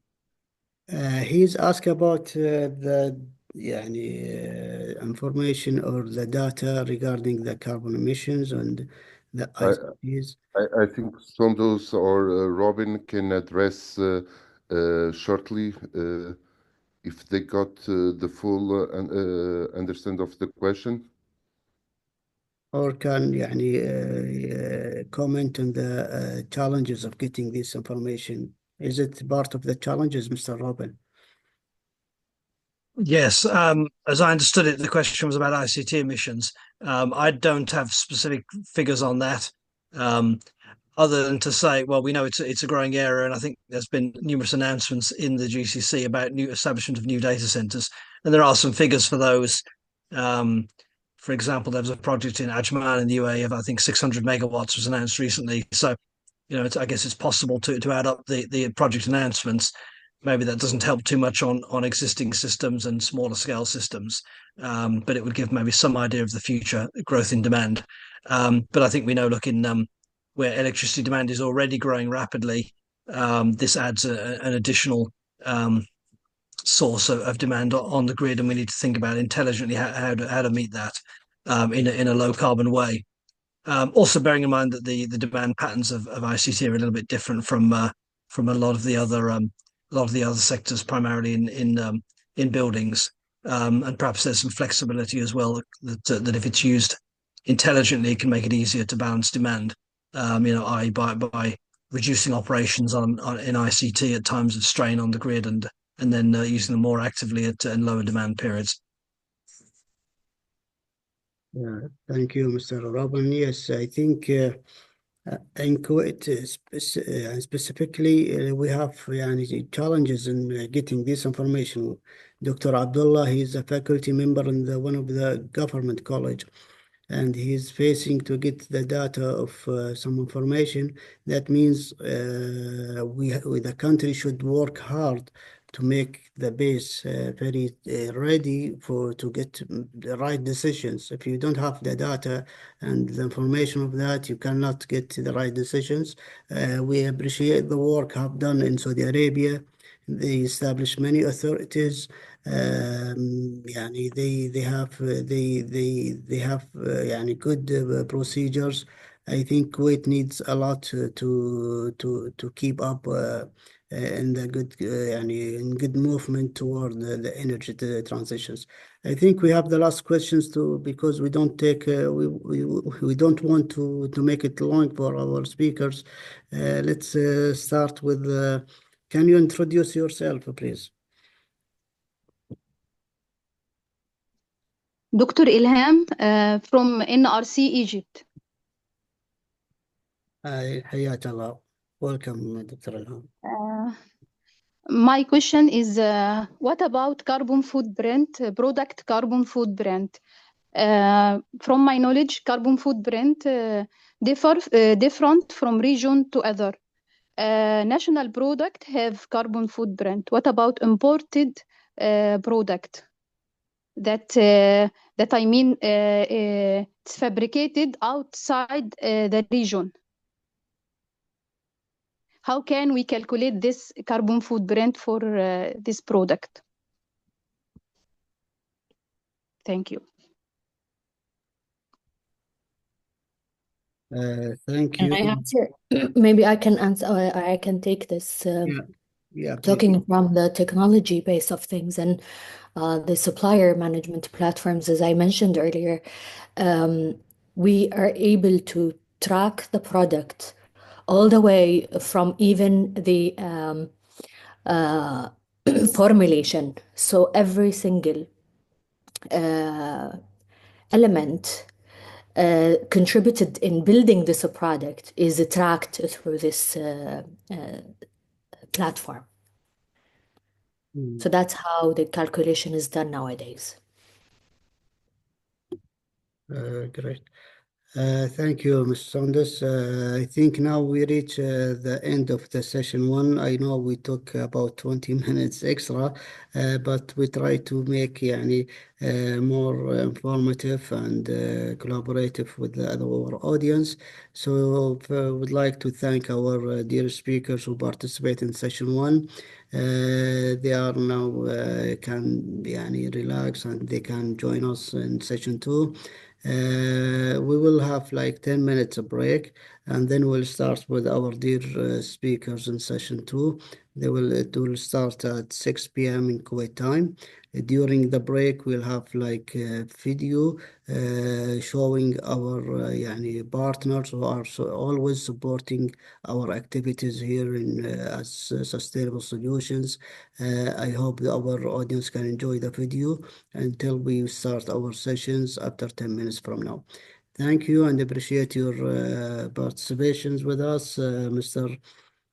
He's asked about the يعني, information or the data regarding the carbon emissions and the ICTs.
I think Sondus or Robin can address shortly if they got the full understand of the question.
Or can يعني, comment on the challenges of getting this information. Is it part of the challenges, Mr. Robin?
Yes, as I understood it, the question was about ICT emissions. I don't have specific figures on that, other than to say, well, we know it's a growing area, and I think there's been numerous announcements in the GCC about new establishment of new data centers, and there are some figures for those. For example, there was a project in Ajman in the UAE of I think 600 megawatts was announced recently. So, I guess it's possible to add up the project announcements. Maybe that doesn't help too much on existing systems and smaller scale systems, but it would give maybe some idea of the future growth in demand. But I think we know, look, in where electricity demand is already growing rapidly, this adds an additional source of demand on the grid, and we need to think about intelligently how to meet that in a low carbon way. Also bearing in mind that the demand patterns of ICT are a little bit different from a lot of the other sectors, primarily in buildings, and perhaps there's some flexibility as well that if it's used intelligently, it can make it easier to balance demand. I.e. by reducing operations in ICT at times of strain on the grid, and then using them more actively in lower demand periods.
Yeah, thank you, Mr. Robin. Yes, I think in Kuwait specifically, we have يعني, challenges in getting this information. Dr. Abdullah, he's a faculty member in one of the government college, and he's facing to get the data of some information. That means the country should work hard to make the base very ready to get the right decisions. If you don't have the data and the information of that, you cannot get the right decisions. We appreciate the work have done in Saudi Arabia. They established many authorities. يعني they have يعني good procedures I think Kuwait needs a lot to keep up in the good in good movement toward the energy transitions. I think we have the last questions too, because we don't take we don't want to make it long for our speakers. Let's start with. Can you introduce yourself, please?
Dr. Ilham from NRC Egypt.
حياك الله. Welcome, Dr. Ilham.
My question is, what about carbon footprint, product carbon footprint? From my knowledge, carbon footprint different from region to other. National product have carbon footprint. What about imported product? That I mean, it's fabricated outside the region. How can we calculate this carbon footprint for this product? Thank you.
Thank
Can
you.
I answer? Maybe I can answer, or I can take this.
Yeah,
Talking from the technology base of things and the supplier management platforms, as I mentioned earlier, we are able to track the product all the way from even the formulation. So every single element contributed in building this product is tracked through this platform. So that's how the calculation is done nowadays.
Great. Thank you, Ms. Saunders. I think now we reach the end of the session one. I know we took about 20 minutes extra, but we try to make more informative and collaborative with our audience. So would like to thank our dear speakers who participate in session one. They are now can relax and they can join us in session two. We will have like 10 minutes of break, and then we'll start with our dear speakers in session two. It will start at 6 p.m. in Kuwait time. During the break, we'll have like video showing our partners who are always supporting our activities here in as Sustainable Solutions. I hope that our audience can enjoy the video until we start our sessions after 10 minutes from now. Thank you and appreciate your participations with us, Mr.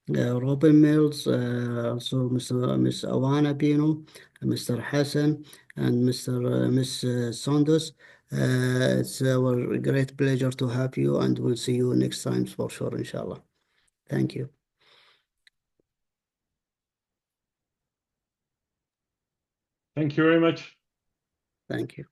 Robin Mills, also Miss Oana Penu, Mr. Hassan, and Miss Saunders. It's our great pleasure to have you, and we'll see you next time for sure, inshallah. Thank you.
Thank you very much.
Thank you.